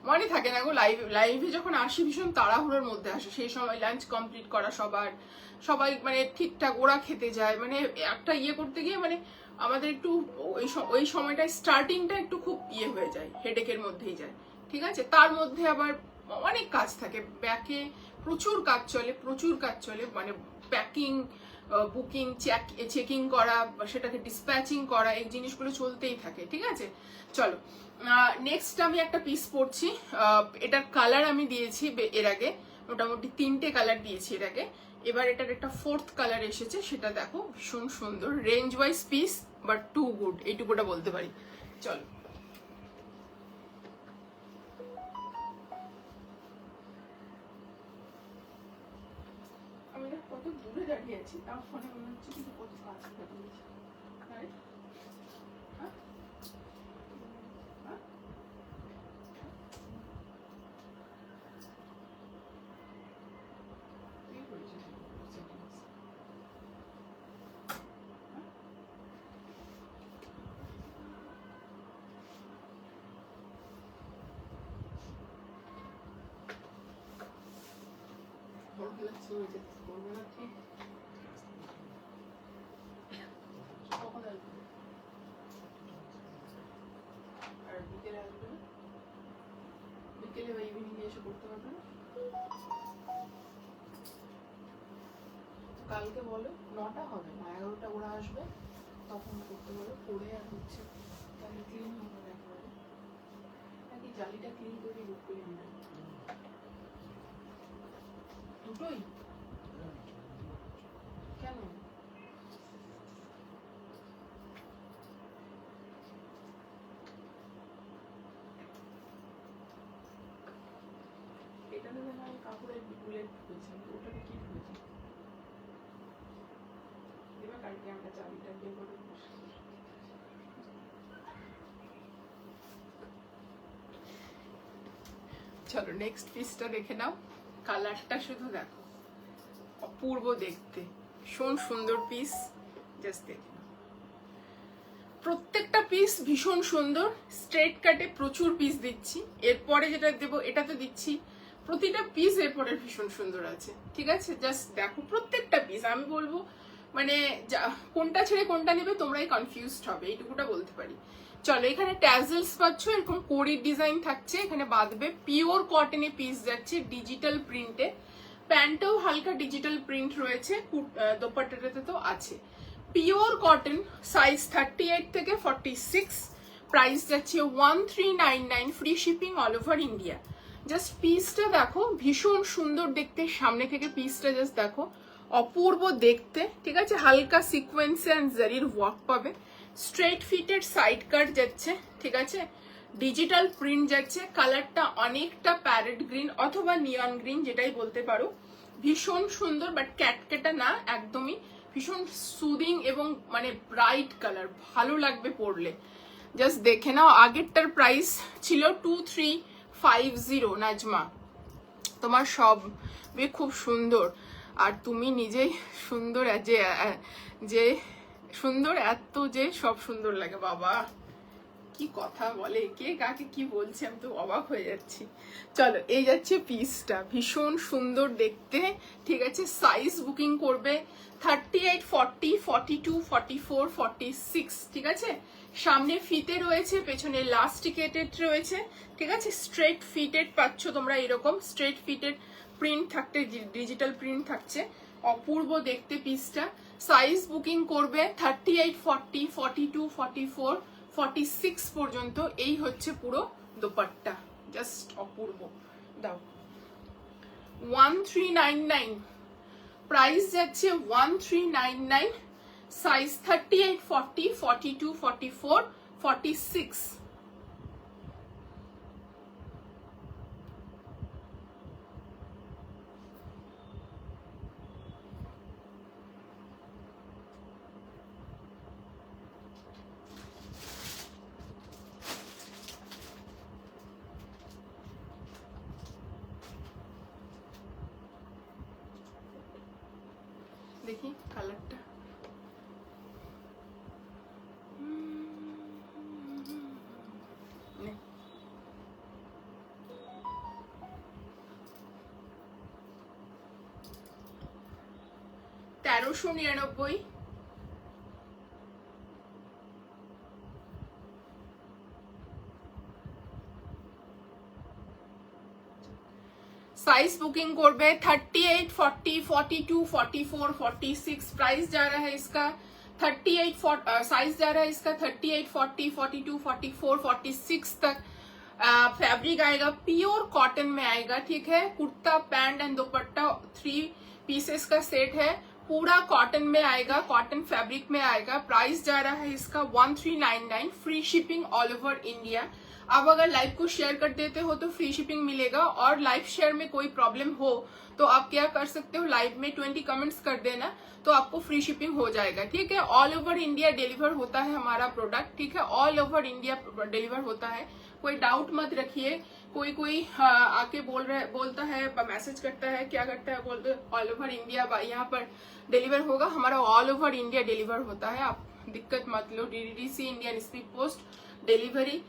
মনে থাকে না গো, লাইভে যখন আসি ভীষণ তাড়াহুড়োর মধ্যে আসে, সেই সময় লাঞ্চ কমপ্লিট করা সবাই মানে ঠিকঠাক ওরা খেতে যায়, মানে একটা ইয়ে করতে গিয়ে মানে আমাদের একটু ওই সময়টায় স্টার্টিংটা একটু খুব ইয়ে হয়ে যায়, হেডেকের মধ্যেই যায়। ঠিক আছে, তার মধ্যে আবার অনেক কাজ থাকে, ব্যাকে প্রচুর কাজ চলে, মানে প্যাকিং, বুকিং, চেকিং করা, সেটাকে ডিসপ্যাচিং করা, এই জিনিসগুলো চলতেই থাকে। ঠিক আছে, চলো নেক্সট আমি একটা পিস পরছি। এটার কালার আমি দিয়েছি এর আগে, মোটামুটি 3টে কালার দিয়েছি এর আগে। এবার এটার একটা 4th কালার এসেছে, সেটা দেখো, ভীষণ সুন্দর, range wise piece but too good, এইটুকুটা বলতে পারি। চলো, আমি কত দূরে দাঁড়িয়ে আছি, তার ফোনে মনে হচ্ছে কিন্তু কত কাছে দাঁড়িয়েছি। বিকেলে বা ইভিনিং এসে করতে পারবে না? কালকে বলো 9টা হবে না, 11টা ওরা আসবে, তখন করতে বলো, করে আর হচ্ছে তাহলে ক্লিন হবে একবারে, নাকি জালিটা ক্লিন করে বুক করে নেবে, দুটোই কেন? এটা নেবে না, কাপড়ের বুলেট ঢুকেছে, ওটাকে কি ঢুকেছে দেবে, কালকে আমরা জালিটা বের করে চলো নেক্সট পিসটা দেখে নাও। কালারটা শুধু দেখো, অপূর্ব দেখতে, ভীষণ সুন্দর পিস। জাস্ট দেখে নাও, প্রত্যেকটা পিস ভীষণ সুন্দর। স্ট্রেট কাটে প্রচুর পিস দিচ্ছি, এরপরে যেটা দেবো এটা তো দিচ্ছি। প্রতিটা পিস এরপরে ভীষণ সুন্দর আছে, ঠিক আছে? জাস্ট দেখো প্রত্যেকটা পিস। আমি বলবো মানে কোনটা ছেড়ে কোনটা নেবে তোমরাই কনফিউজড হবে, এইটুকুটা বলতে পারি। চলো, এখানে ট্যাজেলস পাচ্ছ, এরকম কোরির ডিজাইন থাকছে, এখানে বাঁধবে। পিওর কটনে পিস যাচ্ছে, ডিজিটাল প্রিন্টে। প্যান্টেও হালকা ডিজিটাল প্রিন্ট রয়েছে, দোপাট্টাটাতে তো আছে। পিওর কটন, সাইজ 38 থেকে 46, প্রাইস যাচ্ছে 1399, free shipping all over India. Just পিসটা দেখো, ভীষণ সুন্দর দেখতে। সামনে থেকে পিসটা জাস্ট দেখো, অপূর্ব দেখতে, ঠিক আছে? হালকা সিকোয়েন্স এন্ড জারির ওয়ার্ক পাবে। স্ট্রেট ফিটেড সাইড কাট যাচ্ছে, ঠিক আছে? ডিজিটাল প্রিন্ট যাচ্ছে। কালারটা অনেকটা প্যারেট গ্রিন অথবা নিয়ন গ্রিন, যেটাই বলতে পারো। ভীষণ সুন্দর, বাট ক্যাটকেটা না, একদমই ভীষণ সুদিং এবং মানে ব্রাইট কালার, ভালো লাগবে পরলে। জাস্ট দেখে নাও। আগেরটার প্রাইস ছিল 2350। নাজমা, তোমার সব খুব সুন্দর, আর তুমি নিজেই সুন্দর, যে সুন্দর, এত যে সব সুন্দর লাগে। বাবা কি কথা বলে, কে কাকে কি বলছে, আমি তো অবাক হয়ে যাচ্ছি। চলো, এই যাচ্ছে পিসটা, ভীষণ সুন্দর দেখতে, ঠিক আছে? সাইজ বুকিং করবে 38, 40, 42, 44, 46, ঠিক আছে? সামনে ফিতে রয়েছে, পেছনে লাস্টিকেটেড রয়েছে, ঠিক আছে? স্ট্রেট ফিটেড পাচ্ছ তোমরা, এরকম স্ট্রেট ফিটেড প্রিন্ট থাকতে, ডিজিটাল প্রিন্ট থাকছে। অপূর্ব দেখতে পিসটা। সাইজ বুকিং করবে 38, 40, 42, 44, 46 পর্যন্ত। এই হচ্ছে পুরো দোপাট্টা, জাস্ট অপূর্ব। দাও 1399, প্রাইস যাচ্ছে 1399, সাইজ 38, 40, 42, 44, 46। দেখি কালারটা, নে। 1399, साइज बुकिंग करबे 38, 40, 42, 44, 46। प्राइस जा रहा है इसका 38, साइज जा रहा है इसका 38, 40, 42, 44, 46 तक। फैब्रिक आएगा प्योर कॉटन में आएगा, ठीक है? Kurta pant and dupatta 3 pieces का सेट है, पूरा कॉटन में आएगा, कॉटन फैब्रिक में आएगा। प्राइस जा रहा है इसका 1399, free shipping all over India. अब अगर लाइव को शेयर कर देते हो तो फ्री शिपिंग मिलेगा, और लाइव शेयर में कोई प्रॉब्लम हो तो आप क्या कर सकते हो, लाइव में 20 कमेंट्स कर देना, तो आपको फ्री शिपिंग हो जाएगा, ठीक है? ऑल ओवर इंडिया डिलीवर होता है हमारा प्रोडक्ट, ठीक है? ऑल ओवर इंडिया डिलीवर होता है, कोई डाउट मत रखिए। कोई आके बोलता है, मैसेज करता है, क्या करता है, बोलते ऑल ओवर इंडिया यहाँ पर डिलीवर होगा। हमारा ऑल ओवर इंडिया डिलीवर होता है, आप दिक्कत मत लो। DDDC, Indian speed post delivery,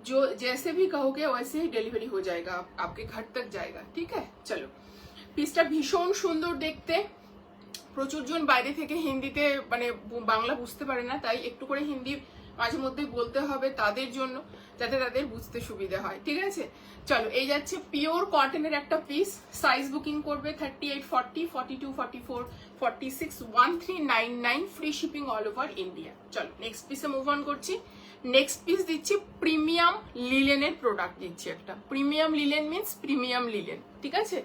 जो जैसे भी कहोगे वैसे ही डिलीवरी हो जाएगा, आपके घर तक जाएगा, ठीक है? चलो, পিসটা ভীষণ সুন্দর দেখতে। প্রচুর জন বাইরে থেকে হিন্দিতে মানে বাংলা বুঝতে পারে না, তাই একটু করে হিন্দি মাঝে মধ্যে বলতে হবে তাদের জন্য, যাতে তাদের বুঝতে সুবিধা হয়, ঠিক আছে? চলো, এই যাচ্ছে পিওর কটনের একটা পিস। সাইজ বুকিং করবে 38, 40, 42, 44, 46, 1399, free shipping all over India. চলো নেক্সট পিসে মুভ অন করছি। নেক্সট পিস দিচ্ছি প্রিমিয়াম লিলেনের প্রোডাক্ট দিচ্ছি একটা। Premium linen means premium linen, ঠিক আছে?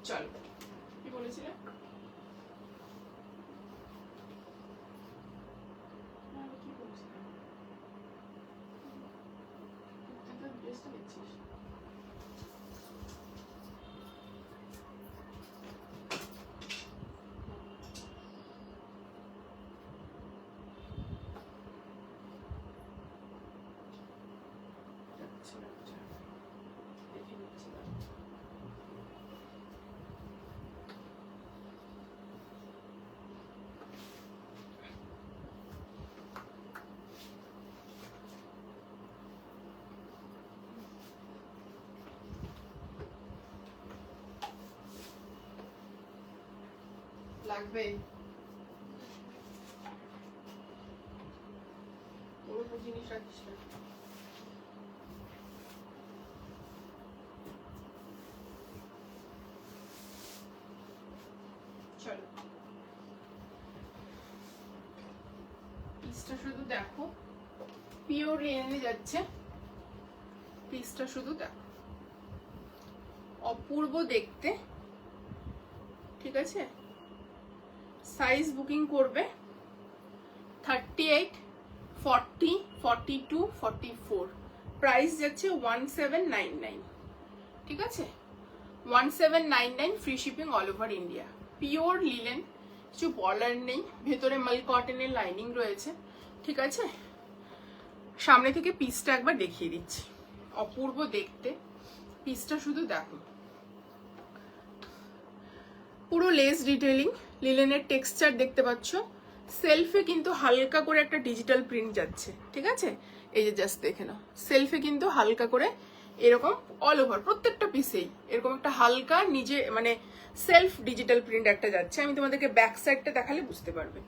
চলো, কি বলেছিলাম? দেখে নিচ্ছি। লাগবে, পুরো জিনিস রাখিস না। চলো পিসটা শুধু দেখো, পিওর রেনে যাচ্ছে, পিসটা শুধু দেখো, অপূর্ব দেখতে, ঠিক আছে। সাইজ বুকিং করবে 38, 40, 42, 44, প্রাইস যাচ্ছে 1799, ঠিক আছে। 1799, free shipping all over India. Pure linen, কিছু বলার নেই, ভেতরে মাল কটনের লাইনিং রয়েছে, ঠিক আছে। সামনে থেকে পিসটা একবার দেখিয়ে দিচ্ছি, অপূর্ব দেখতে, পিসটা শুধু দেখো, পুরো লেস ডিটেইলিং, লিলেনের টেক্সচার দেখতে পাচ্ছ, সেলফে কিন্তু হালকা করে একটা ডিজিটাল প্রিন্ট যাচ্ছে, ঠিক আছে। এই যে জাস্ট দেখে নাও, সেলফে কিন্তু হালকা করে এরকম অল ওভার প্রত্যেকটা পিসেই এরকম একটা হালকা নিজে মানে সেলফ ডিজিটাল প্রিন্ট একটা যাচ্ছে। আমি তোমাদেরকে ব্যাক সাইডটা দেখালে বুঝতে পারবে।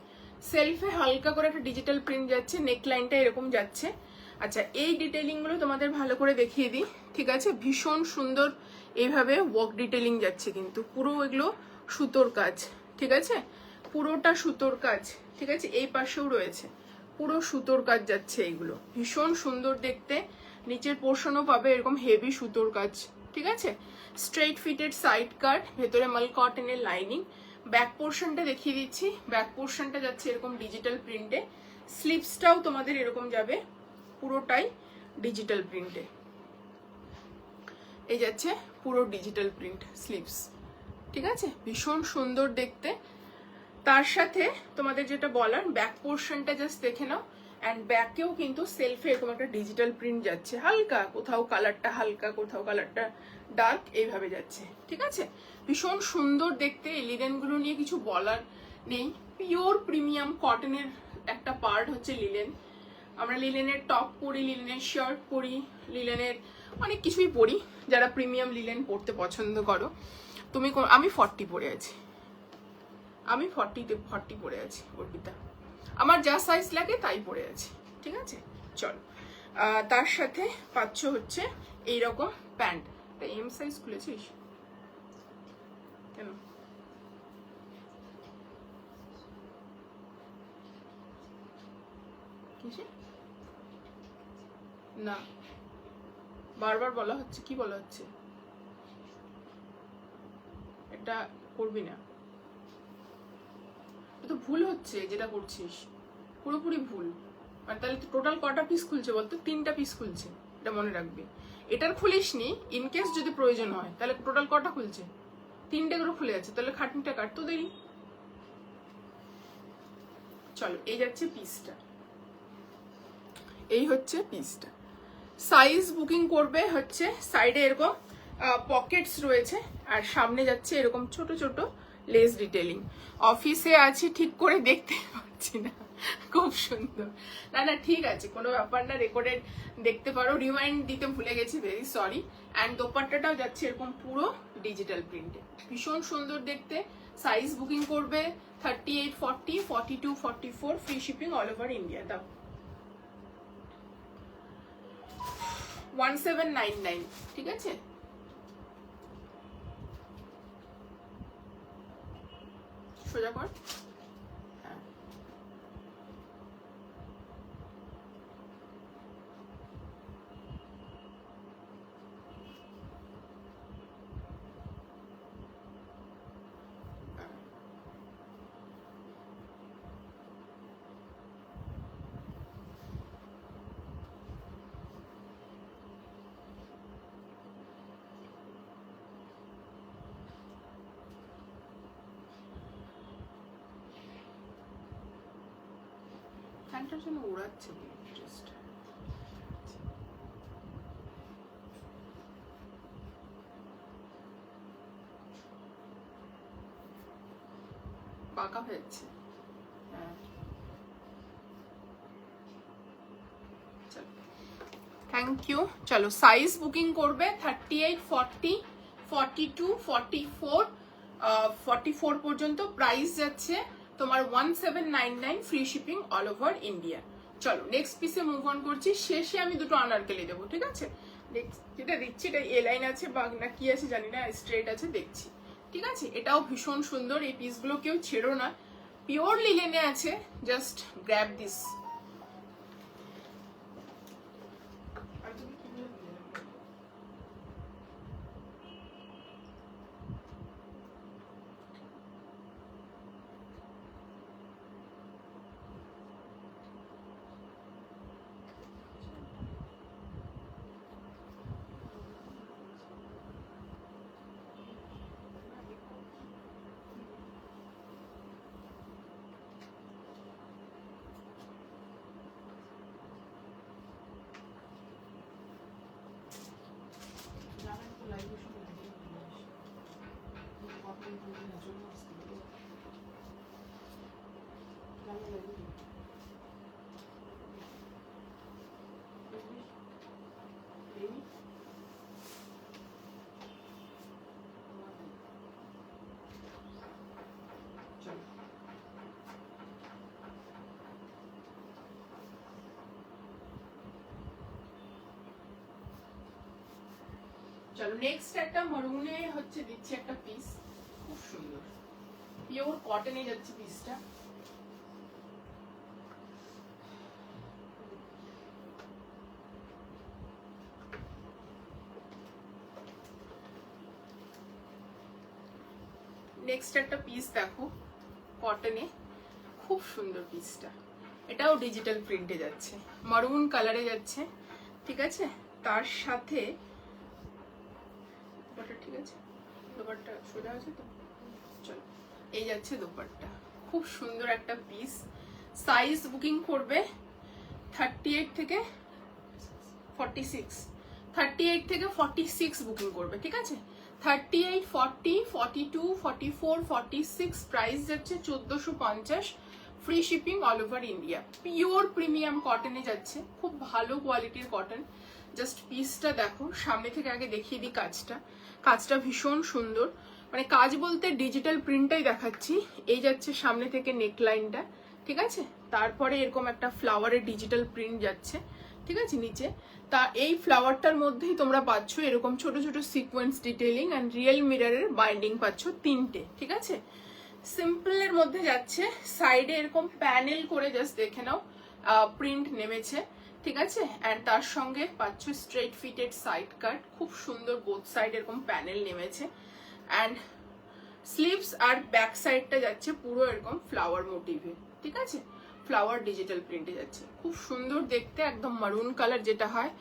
সেলফে হালকা করে একটা ডিজিটাল প্রিন্ট যাচ্ছে, নেক লাইনটা এরকম যাচ্ছে। আচ্ছা, এই ডিটেইলিং গুলো তোমাদের ভালো করে দেখিয়ে দিই, ঠিক আছে। ভীষণ সুন্দর এইভাবে ওয়ার্ক ডিটেইলিং যাচ্ছে, কিন্তু পুরো এগুলো সুতোর কাজ, ঠিক আছে, পুরোটা সুতোর কাজ, ঠিক আছে। এই পাশেও রয়েছে, পুরো সুতোর কাজ যাচ্ছে, এইগুলো ভীষণ সুন্দর দেখতে। নিচের পোর্শনও পাবে এরকম হেভি সুতোর কাজ, ঠিক আছে। স্ট্রেট ফিটেড সাইড কাট, ভেতরে মাল কটনের লাইনিং। ব্যাক পোর্শনটা দেখিয়ে দিচ্ছি, ব্যাক পোর্শনটা যাচ্ছে এরকম ডিজিটাল প্রিন্টে, স্লিভসটাও তোমাদের এরকম যাবে পুরোটাই ডিজিটাল প্রিন্টে, এই যাচ্ছে পুরো ডিজিটাল প্রিন্ট স্লিভস, ঠিক আছে। ভীষণ সুন্দর দেখতে। তার সাথে তোমাদের যেটা বলার, ব্যাক পোর্শনটা জাস্ট দেখে নাও, অ্যান্ড ব্যাকেও কিন্তু সেলফে এরকম একটা ডিজিটাল প্রিন্ট যাচ্ছে, হালকা কোথাও কালারটা হালকা, কোথাও কালারটা ডার্ক, এইভাবে যাচ্ছে, ঠিক আছে। ভীষণ সুন্দর দেখতে। এই লিলেনগুলো নিয়ে কিছু বলার নেই, পিওর প্রিমিয়াম কটনের একটা পার্ট হচ্ছে লিলেন। আমরা লিলেনের টপ পরি, লিলেনের শার্ট পরি, লিলেনের অনেক কিছুই পরি যারা প্রিমিয়াম লিলেন পরতে পছন্দ করো। তুমি আমি 40 পরে আছি, আমি 40 পরে আছি অর্পিতা, আমার যা সাইজ লাগে তাই পরে আছি, ঠিক আছে। চলো, তার সাথে পাচ্ছ হচ্ছে এইরকম প্যান্ট। এম সাইজ খুলেছিস কেন? কিসে না, বারবার বলা হচ্ছে, কি বলা হচ্ছে, এটা করবি না, তো ভুল হচ্ছে যেটা করছিস, পুরোপুরি ভুল। মানে তাহলে টোটাল কটা পিস খুলছে বলতো? 3টা পিস খুলছে, এটা মনে রাখবি। এটার খুলিস নি, ইনকেস যদি প্রয়োজন হয়, তাহলে টোটাল কটা খুলছে? 3টে করে খুলে যাচ্ছে, তাহলে খাটনিটা কাটতো দেরি। চলো, এই যাচ্ছে পিসটা, এই হচ্ছে পিসটা। সাইজ বুকিং করবে হচ্ছে সাইডে এরকম পকেটস রয়েছে, আর সামনে যাচ্ছে এরকম ছোট ছোট লেস ডিটেইলিং। অফিসে আছি ঠিক করে দেখতে পাচ্ছি না, খুব সুন্দর। না না ঠিক আছে, কোনো ব্যাপার না, রেকর্ডেড দেখতে পারো। রিমাইন্ড দিতে ভুলে গেছি, ভেরি সরি। অ্যান্ড দোপাট্টাটাও যাচ্ছে এরকম পুরো ডিজিটাল প্রিন্টে, ভীষণ সুন্দর দেখতে। সাইজ বুকিং করবে 38, 40, 42, 44, free shipping all over India. দাও 1799, ঠিক আছে। সোজা কর, হ্যাঁ। ফ্যানটার জন্য উড়াচ্ছে জাস্ট। পাকা হয়েছে, হ্যাঁ। Thank you. চলো, সাইজ বুকিং করবে 38, 40, 42, 44, 44 পর্যন্ত। প্রাইস যাচ্ছে তোমার 1799, free shipping all over India. চলো নেক্সট পিসে মুভ অন করছি। শেষে আমি দুটো আনারকলি দেবো, ঠিক আছে? যেটা দিচ্ছি এটা এ লাইন আছে বা না কি আছে জানি না, স্ট্রেট আছে দেখছি, ঠিক আছে? এটাও ভীষণ সুন্দর। এই পিসগুলো কেউ ছেড়ো না, পিওর লিলেনে আছে। Just grab this. চলো নেক্সট একটা মরুনে হচ্ছে দিচ্ছি একটা পিস, খুব সুন্দর পিওর কটনে যাচ্ছে পিসটা। নেক্সট একটা পিস দেখো কটনে, খুব সুন্দর পিসটা। এটাও ডিজিটাল প্রিন্টে যাচ্ছে, মারুন কালারে যাচ্ছে, ঠিক আছে? তার সাথে ঠিক আছে, দোপাট্টা সোজা আছে তো। চলো এই যাচ্ছে দোপাট্টা, খুব সুন্দর একটা পিস। সাইজ বুকিং করবে 38 থেকে 46, 38 থেকে 46 বুকিং করবে, ঠিক আছে? 38, 40, 42, 44, 46, প্রাইস যাচ্ছে 1450, free shipping all over India. Pure premium কটনে যাচ্ছে, খুব ভালো কোয়ালিটির কটন। জাস্ট পিসটা দেখো, সামনে থেকে আগে দেখিয়ে দিই কাজটা। কাজটা ভীষণ সুন্দর, মানে কাজ বলতে ডিজিটাল প্রিন্টটাই দেখাচ্ছি। এই যাচ্ছে সামনে থেকে নেকলাইনটা, ঠিক আছে? তারপরে এরকম একটা ফ্লাওয়ারের ডিজিটাল প্রিন্ট যাচ্ছে, ঠিক আছে? নিচে তা এই ফ্লাওয়ারটার মধ্যেই তোমরা পাচ্ছ এরকম ছোট ছোট সিকোয়েন্স ডিটেইলিং অ্যান্ড রিয়েল মিররের বাইন্ডিং পাচ্ছ 3টে, ঠিক আছে? সিম্পলের মধ্যে যাচ্ছে, সাইডে এরকম প্যানেল করে জাস্ট দেখে নাও প্রিন্ট নেমেছে, ঠিক আছে? অ্যান্ড তার সঙ্গে পাচ্ছ স্ট্রেট ফিটেড সাইড কাট, খুব সুন্দর বোথ সাইড এরকম প্যানেল নেমেছে। অ্যান্ড স্লিভস আর ব্যাক সাইডটা যাচ্ছে পুরো এরকম ফ্লাওয়ার মোটিভে, ঠিক আছে? ফ্লাওয়ার ডিজিটাল প্রিন্টে যাচ্ছে, খুব সুন্দর দেখতে, একদম মারুন কালার যেটা হয়,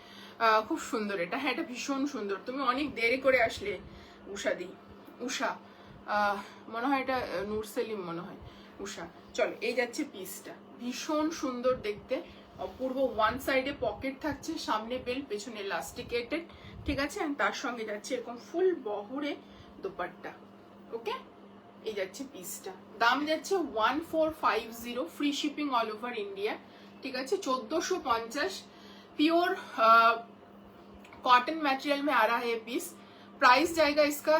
খুব সুন্দর এটা। হ্যাঁ এটা ভীষণ সুন্দর। তুমি অনেক দেরি করে আসলে উষা মনে হয় এটা নূর সেলিম মনে হয়, উষা। চলো এই যাচ্ছে পিসটা, ভীষণ সুন্দর দেখতে, অপূর্ব। ওয়ান সাইডে পকেট থাকছে, সামনে বেল্ট, পেছনে ইলাস্টিকেটেড, ঠিক আছে? তার সঙ্গে যাচ্ছে এরকম ফুল বহরে দোপাট্টা, ওকে? এই যাচ্ছে পিসটা, দাম যাচ্ছে 1450, free shipping all over India, ঠিক আছে? 1450, प्योर कॉटन मटेरियल में आ रहा है पीस। प्राइस जाएगा इसका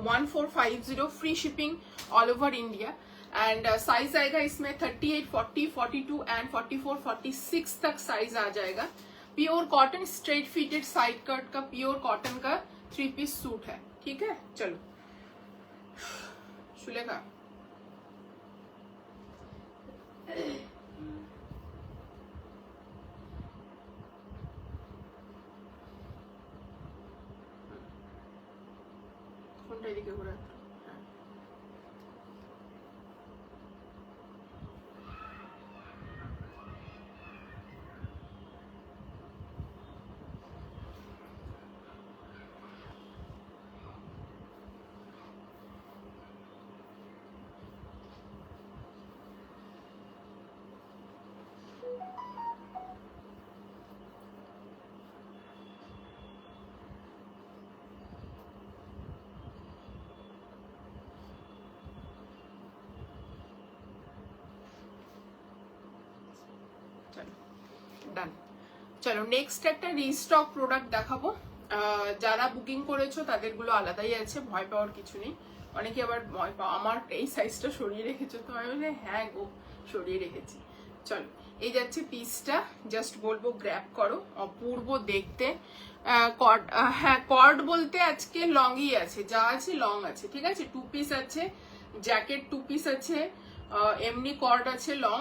1450, free shipping all over India. And size आएगा इसमें 38, 40, 42 एंड 44, 46 तक साइज आ जाएगा। Pure cotton straight fitted side cut का प्योर कॉटन का 3 पीस सूट है, ठीक है? चलो सुलेखा কোনটা এদিকে ঘোরা? ডান। চলো নেক্সট একটা রিস্টক প্রোডাক্ট দেখাবো। যারা বুকিং করেছো তাদেরগুলো আলাদাই আছে, ভয় পাওয়ার কিছু নেই। অনেকে আবার ভয় পাও আমার এই সাইজটা সরিয়ে রেখেছো, তো আমি বলি হ্যাঁ গো সরিয়ে রেখেছি। চলো এই যাচ্ছে পিসটা, জাস্ট বলবো গ্র্যাব করো, অপূর্ব দেখতে। কর্ড, হ্যাঁ কর্ড বলতে আজকে লংই আছে, যা আছে লং আছে, ঠিক আছে। 2 পিস আছে, জ্যাকেট 2 পিস আছে, এমনি কর্ড আছে লং,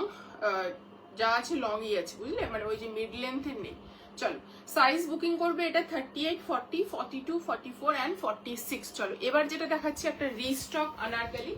যা আছে লংই আছে, বুঝলে, মানে ওই যে মিড লেন্থের নেই। চলো সাইজ বুকিং করবে এটা 38, 40, 42, 44 অ্যান্ড 46। চলো এবার যেটা দেখাচ্ছি একটা রিস্টক আনারকলি।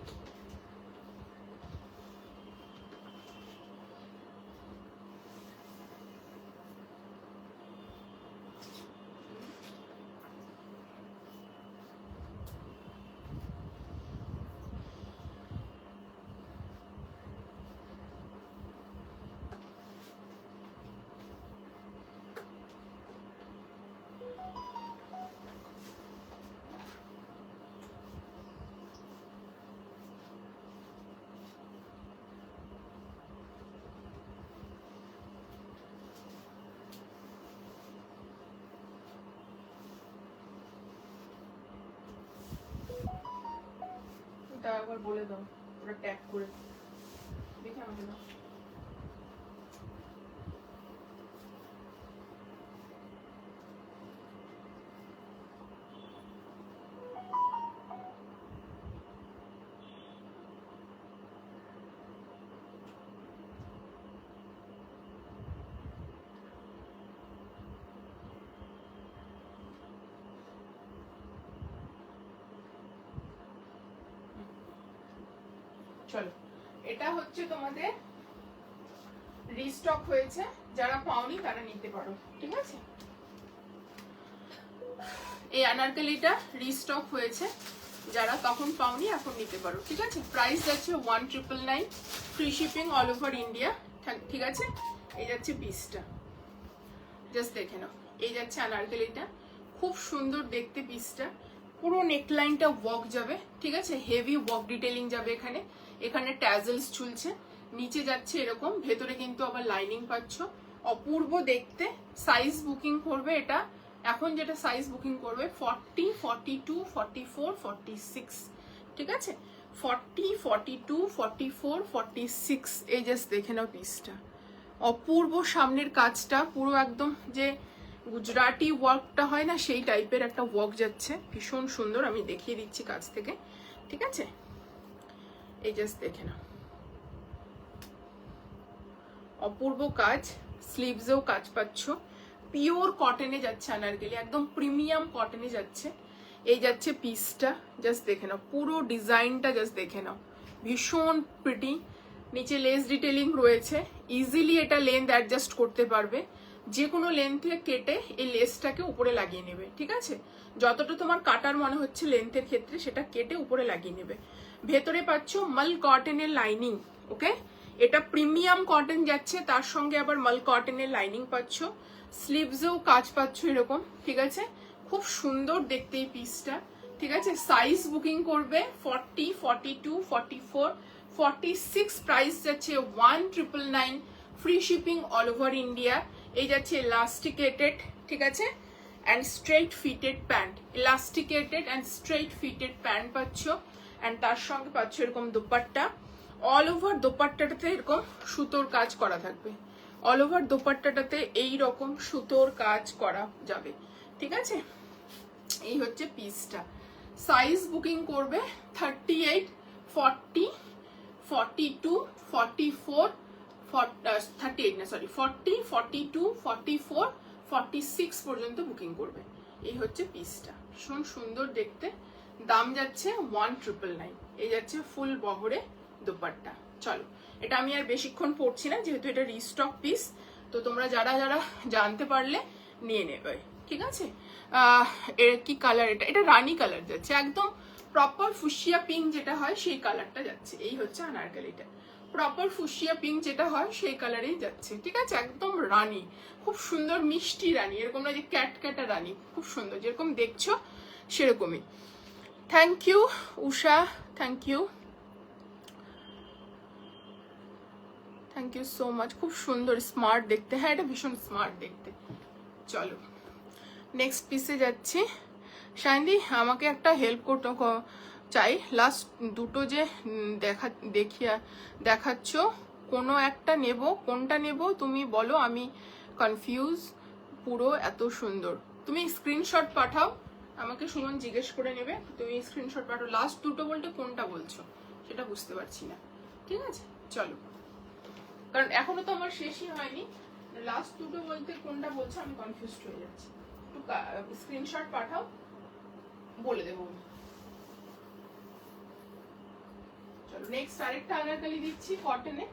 এটা একবার বলে দাও, ওটা ট্যাগ করে দেখে আমাকে দাও। চলো এটা হচ্ছে তোমাদের রিস্টক হয়েছে, যারা পাওনি তারা নিতে পারো, ঠিক আছে। এই আনারকলিটা রিস্টক হয়েছে, যারা তখন পাওনি এখন নিতে পারো, ঠিক আছে। প্রাইস যাচ্ছে 1999, free shipping all over India, ঠিক আছে। এই যাচ্ছে পিসটা, জাস্ট দেখে নাও। এই যাচ্ছে আনারকলিটা, খুব সুন্দর দেখতে পিসটা, পুরো নেকলাইনটা ওয়ার্ক যাবে, ঠিক আছে, হেভি ওয়ার্ক ডিটেইলিং যাবে এখানে। এখানে ট্যাজেলস ঝুলছে, নিচে যাচ্ছে এরকম, ভেতরে কিন্তু আবার লাইনিং পাচ্ছ, অপূর্ব দেখতে। সাইজ বুকিং করবে এটা এখন, যেটা সাইজ বুকিং করবে 40, 42, 44, 46, ঠিক আছে। 40, 42, 44, 46। এই জাস্ট দেখে নাও পিসটা, অপূর্ব সামনের কাজটা, পুরো একদম যে গুজরাটি ওয়ার্কটা হয় না সেই টাইপের একটা ওয়ার্ক যাচ্ছে, ভীষণ সুন্দর। আমি দেখিয়ে দিচ্ছি কাছ থেকে, ঠিক আছে। এই জাস্ট দেখে নাও, অপূর্ব কাজ, স্লিভসেও কাজ পাচ্ছ, পিওর কটনে যাচ্ছে আনারকলি, একদম প্রিমিয়াম কটনে যাচ্ছে। এই যাচ্ছে পিসটা, জাস্ট দেখে নাও, পুরো ডিজাইনটা জাস্ট দেখে নাও, ভীষণ প্রিটি। নিচে লেস ডিটেলিং রয়েছে, ইজিলি এটা লেন্থ অ্যাডজাস্ট করতে পারবে, যে কোনো লেন্থে কেটে এই লেসটাকে উপরে লাগিয়ে নেবে, ঠিক আছে। যতটা তোমার কাটার মনে হচ্ছে লেন্থের ক্ষেত্রে সেটা কেটে উপরে লাগিয়ে নেবে। ভেতরে পাচ্ছ মাল কটনের লাইনিং, ওকে। এটা প্রিমিয়াম কটন যাচ্ছে, তার সঙ্গে আবার মাল কটনের লাইনিং পাচ্ছ, স্লিভসেও কাজ পাচ্ছ এরকম, ঠিক আছে। খুব সুন্দর দেখতে এই পিসটা, ঠিক আছে। সাইজ বুকিং করবে 40, 42, 44, 46। প্রাইস যাচ্ছে 1999, free shipping all over India. এই যাচ্ছে ইলাস্টিকেটেড, ঠিক আছে, and straight fitted pant, elasticated and straight fitted pant পাচ্ছ, অ্যান্ড তার সঙ্গে পাচ্ছ এরকম দোপাট্টা। অল ওভার দোপাট্টাটাতে এরকম সুতোর কাজ করা থাকবে, অল ওভার দোপাট্টাটাতে এইরকম সুতোর কাজ করা যাবে, ঠিক আছে। এই হচ্ছে পিসটা। সাইজ বুকিং করবে 38, 40, 42, 44, 38 না সরি 40, 42, 44, 46 পর্যন্ত বুকিং করবে। এই হচ্ছে পিসটা, ভীষণ সুন্দর দেখতে। দাম যাচ্ছে 1999। এই যাচ্ছে ফুল বহরে দোপাট্টা। চলো এটা আমি আর বেশিক্ষণ পড়ছি না, যেহেতু এটা রিস্টক পিস, তো তোমরা যারা যারা জানতে পারলে নিয়ে নেবে, ঠিক আছে। এর কি কালার, এটা রানী কালার যাচ্ছে, একদম প্রপার ফুশিয়া পিঙ্ক যেটা হয় সেই কালারটা যাচ্ছে। এই হচ্ছে আনারকলিটা, প্রপার ফুশিয়া পিঙ্ক যেটা হয় সেই কালারেই যাচ্ছে, ঠিক আছে, একদম রানী, খুব সুন্দর মিষ্টি রানী, এরকম না যে ক্যাট ক্যাটা রানী, খুব সুন্দর যেরকম দেখছো সেরকমই। Thank you Usha, thank you, thank you so much. খুব সুন্দর স্মার্ট দেখতে, হ্যাঁ এটা ভীষণ স্মার্ট দেখতে। চলো নেক্সট পিসে যাচ্ছি। শাইনদি আমাকে একটা হেল্প চাই লাস্ট দুটো যে দেখাচ্ছ কোনো একটা নেব, কোনটা নেব তুমি বলো, আমি কনফিউজ পুরো। এত সুন্দর, তুমি স্ক্রিনশট পাঠাও আমাকে, সুমন জিজ্ঞেস করে নেবে, তুমি স্ক্রিনশট পাঠাও। লাস্ট দুটো বলতে কোনটা বলছো সেটা বুঝতে পারছি না, ঠিক আছে চলো, কারণ এখনো তো আমার শেষই হয়নি। লাস্ট দুটো বলতে কোনটা বলছো আমি কনফিউজ হয়ে যাচ্ছি, একটু স্ক্রিনশট পাঠাও, বলে দেবো। চলো নেক্সট আরেকটা আনারকলি দিচ্ছি কটনে,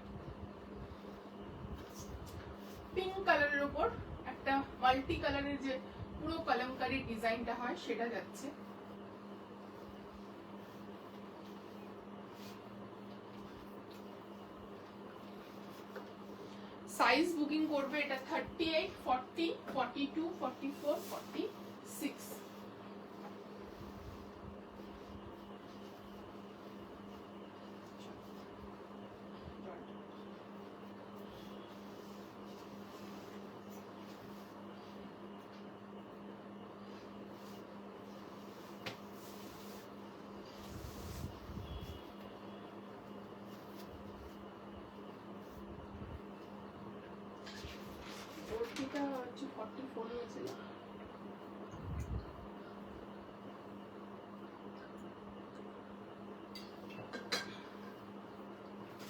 পিঙ্ক কালারের উপর একটা মাল্টি কালারের যে পুরো কলমকারী ডিজাইনটা হয় সেটা যাচ্ছে। সাইজ বুকিং করবে এটা 38, 40, 42, 44, 46। এটা হচ্ছে 44 হয়েছিল,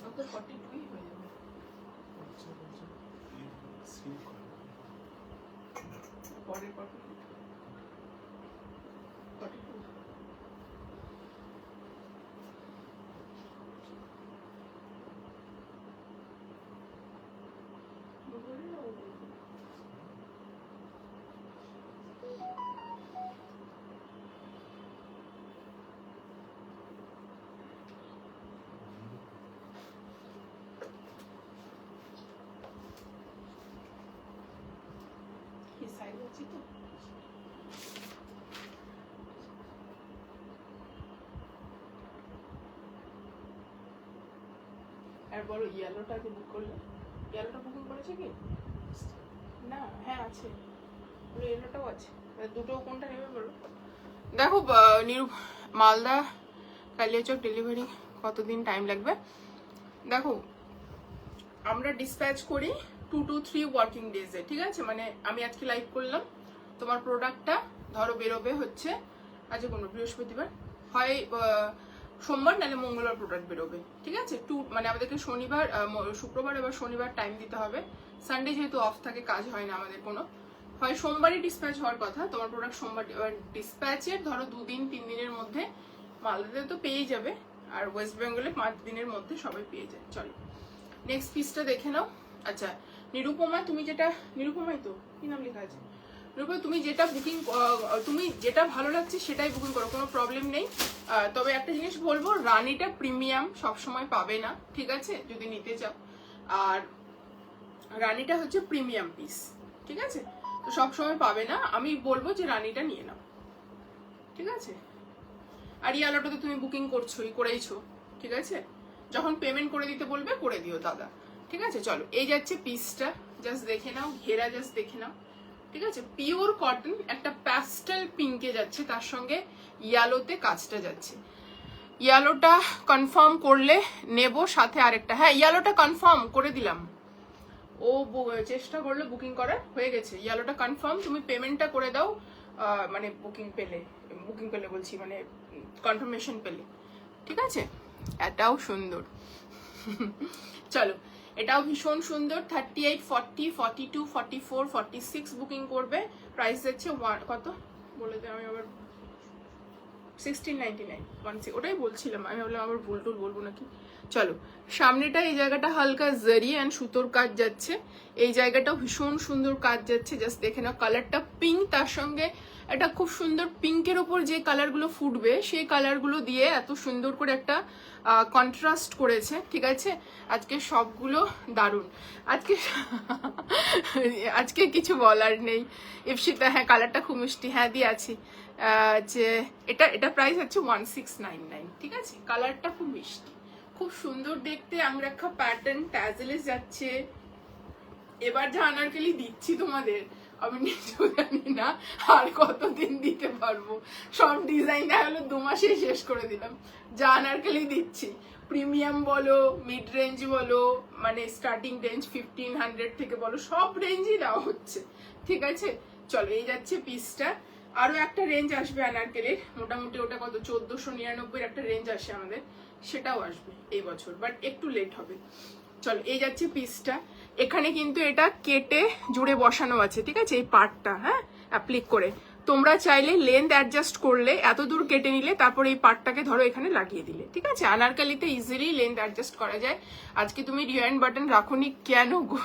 ওকে 42 হয়ে যাবে। পরের 42 সাইজ আছে তো। আর বলো ইয়েলোটা কি বুক করলে? ইয়েলোটা বুকিং করেছে কি না? হ্যাঁ আছে, ইয়েলোটাও আছে, দুটো কোনটা নেবে বলো। দেখো মালদা কালিয়াচক ডেলিভারি কতদিন টাইম লাগবে দেখো, আমরা ডিসপ্যাচ করি 2 to 3 ওয়ার্কিং ডেজে, ঠিক আছে। মানে আমি আজকে লাইভ করলাম, তোমার প্রোডাক্টটা ধরো বেরোবে হচ্ছে আজকে কোনো বৃহস্পতিবার, হয় সোমবার নাহলে মঙ্গলবার প্রোডাক্ট বেরোবে, ঠিক আছে। মানে আমাদেরকে শনিবার শুক্রবার এবার শনিবার টাইম দিতে হবে, সানডে যেহেতু অফ থাকে কাজ হয় না আমাদের কোনো, হয় সোমবারই ডিসপ্যাচ হওয়ার কথা তোমার প্রোডাক্ট সোমবার। এবার ডিসপ্যাচের ধরো 2-3 দিনের মধ্যে মালদাতে তো পেয়ে যাবে, আর ওয়েস্ট বেঙ্গলে 5 দিনের মধ্যে সবাই পেয়ে যায়। চলো নেক্সট পিসটা দেখে নাও। আচ্ছা নিরুপমা, তুমি যেটা, নিরুপমাই তো কি নাম লেখা আছে, নিরুপমা তুমি যেটা বুকিং, তুমি যেটা ভালো লাগছে সেটাই বুকিং করো, কোনো প্রবলেম নেই। তবে একটা জিনিস বলবো, রানীটা প্রিমিয়াম সবসময় পাবে না, ঠিক আছে, যদি নিতে চাও। আর রানীটা হচ্ছে প্রিমিয়াম পিস, ঠিক আছে, তো সবসময় পাবে না, আমি বলবো যে রানীটা নিয়ে নাও, ঠিক আছে। আর ইয়ালোটা তো তুমি বুকিং করেইছো, ঠিক আছে, যখন পেমেন্ট করে দিতে বলবে করে দিও দাদা, ঠিক আছে। চলো এই যাচ্ছে পিসটা, জাস্ট দেখে নাও, ঘেরা জাস্ট দেখে নাও, ঠিক আছে। পিওর কটন, একটা প্যাস্টেল পিঙ্কে যাচ্ছে, তার সঙ্গে ইয়ালোতে কাজটা যাচ্ছে। ইয়ালোটা কনফার্ম করলে নেব, সাথে আরেকটা, হ্যাঁ ইয়ালোটা কনফার্ম করে দিলাম, ও চেষ্টা করলো বুকিং করার, হয়ে গেছে, ইয়ালোটা কনফার্ম, তুমি পেমেন্টটা করে দাও, মানে বুকিং পেলে বলছি, মানে কনফার্মেশন পেলে, ঠিক আছে। এটাও সুন্দর চলো এটাও ভীষণ সুন্দর, 38, 40, 42, 44, 46 বুকিং করবে, প্রাইস যাচ্ছে কত বলে দে, আমি আবার 1699, ওটাই বলছিলাম, আমি ভাবলাম আবার ভুল টুল বলবো নাকি। চলো সামনেটা এই জায়গাটা হালকা জারি অ্যান্ড সুতোর কাজ যাচ্ছে, এই জায়গাটাও ভীষণ সুন্দর কাজ যাচ্ছে, জাস্ট দেখে নাও, কালারটা পিঙ্ক, তার সঙ্গে একটা খুব সুন্দর পিঙ্কের ওপর যে কালারগুলো ফুটবে সেই কালারগুলো দিয়ে এত সুন্দর করে একটা কন্ট্রাস্ট করেছে, ঠিক আছে। আজকে সবগুলো দারুণ, আজকে কিছু বলার নেই। ইপসিতা, হ্যাঁ কালারটা খুব মিষ্টি, হ্যাঁ দিয়ে আছি, যে এটা প্রাইস হচ্ছে 1699, ঠিক আছে। কালারটা খুব মিষ্টি, খুব সুন্দর দেখতে, আংরাক্ষা প্যাটার্ন, ট্যাজেলে যাচ্ছে। এবার যা আনারকলি দিচ্ছি তোমাদের, আমি নিজেও জানি না আর কতদিন দিতে পারবো। সব ডিজাইন দেখা হলো 2 মাসেই শেষ করে দিলাম। যা আনারকলি দিচ্ছি, প্রিমিয়াম বলো, মিড রেঞ্জ বলো, মানে স্টার্টিং রেঞ্জ 1500 থেকে বলো, সব রেঞ্জই দেওয়া হচ্ছে। ঠিক আছে, চলো এই যাচ্ছে পিসটা। আরো একটা রেঞ্জ আসবে আনারকলির, মোটামুটি ওটা কত 1499 একটা রেঞ্জ আসে আমাদের, সেটাও আসবে এই বছর, বাট একটু লেট হবে। চলো এই যাচ্ছে পিসটা। এখানে কিন্তু এটা কেটে জুড়ে বসানো আছে, ঠিক আছে, এই পার্টটা, হ্যাঁ, অ্যাপ্লিক করে। তোমরা চাইলে লেন্থ অ্যাডজাস্ট করলে এত দূর কেটে নিলে তারপর এই পার্টটাকে ধরো এখানে লাগিয়ে দিলে, ঠিক আছে। আনারকালিতে ইজিলি লেন্থ অ্যাডজাস্ট করা যায়। আজকে তুমি রিওয়াইন্ড বাটন রাখোনি কেন গো?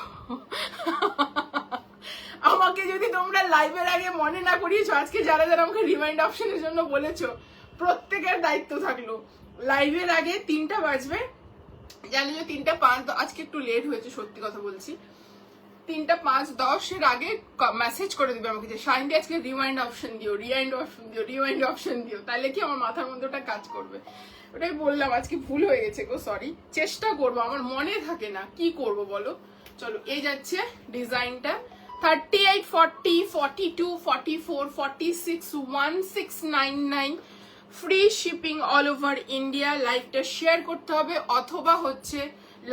আমাকে যদি তোমরা লাইভের আগে মনে না করিয়েছো, আজকে যারা যারা আমাকে রিমাইন্ড অপশনের জন্য বলেছো, প্রত্যেকের দায়িত্ব থাকলো। লাইভের আগে 3টা বাজবে, জানি যে 3:05, আজকে একটু লেট হয়েছে সত্যি কথা বলছি, 3:05-10 এর আগে মেসেজ করে দিবে আমাকে যে শাইনদি আজকে রিমাইন্ড অপশন দিও, রিওয়াইন্ড অপশন দিও, তাহলে কি আমার মাথার মধ্যে ওটা কাজ করবে। ওটাই বললাম, আজকে ভুল হয়ে গেছে গো, সরি। চেষ্টা করবো, আমার মনে থাকে না, কি করব বলো। চলো এই যাচ্ছে ডিজাইনটা। 38, 40, 42, 44, 46, 1699, free shipping all over India. লাইভটা শেয়ার করতে হবে, অথবা হচ্ছে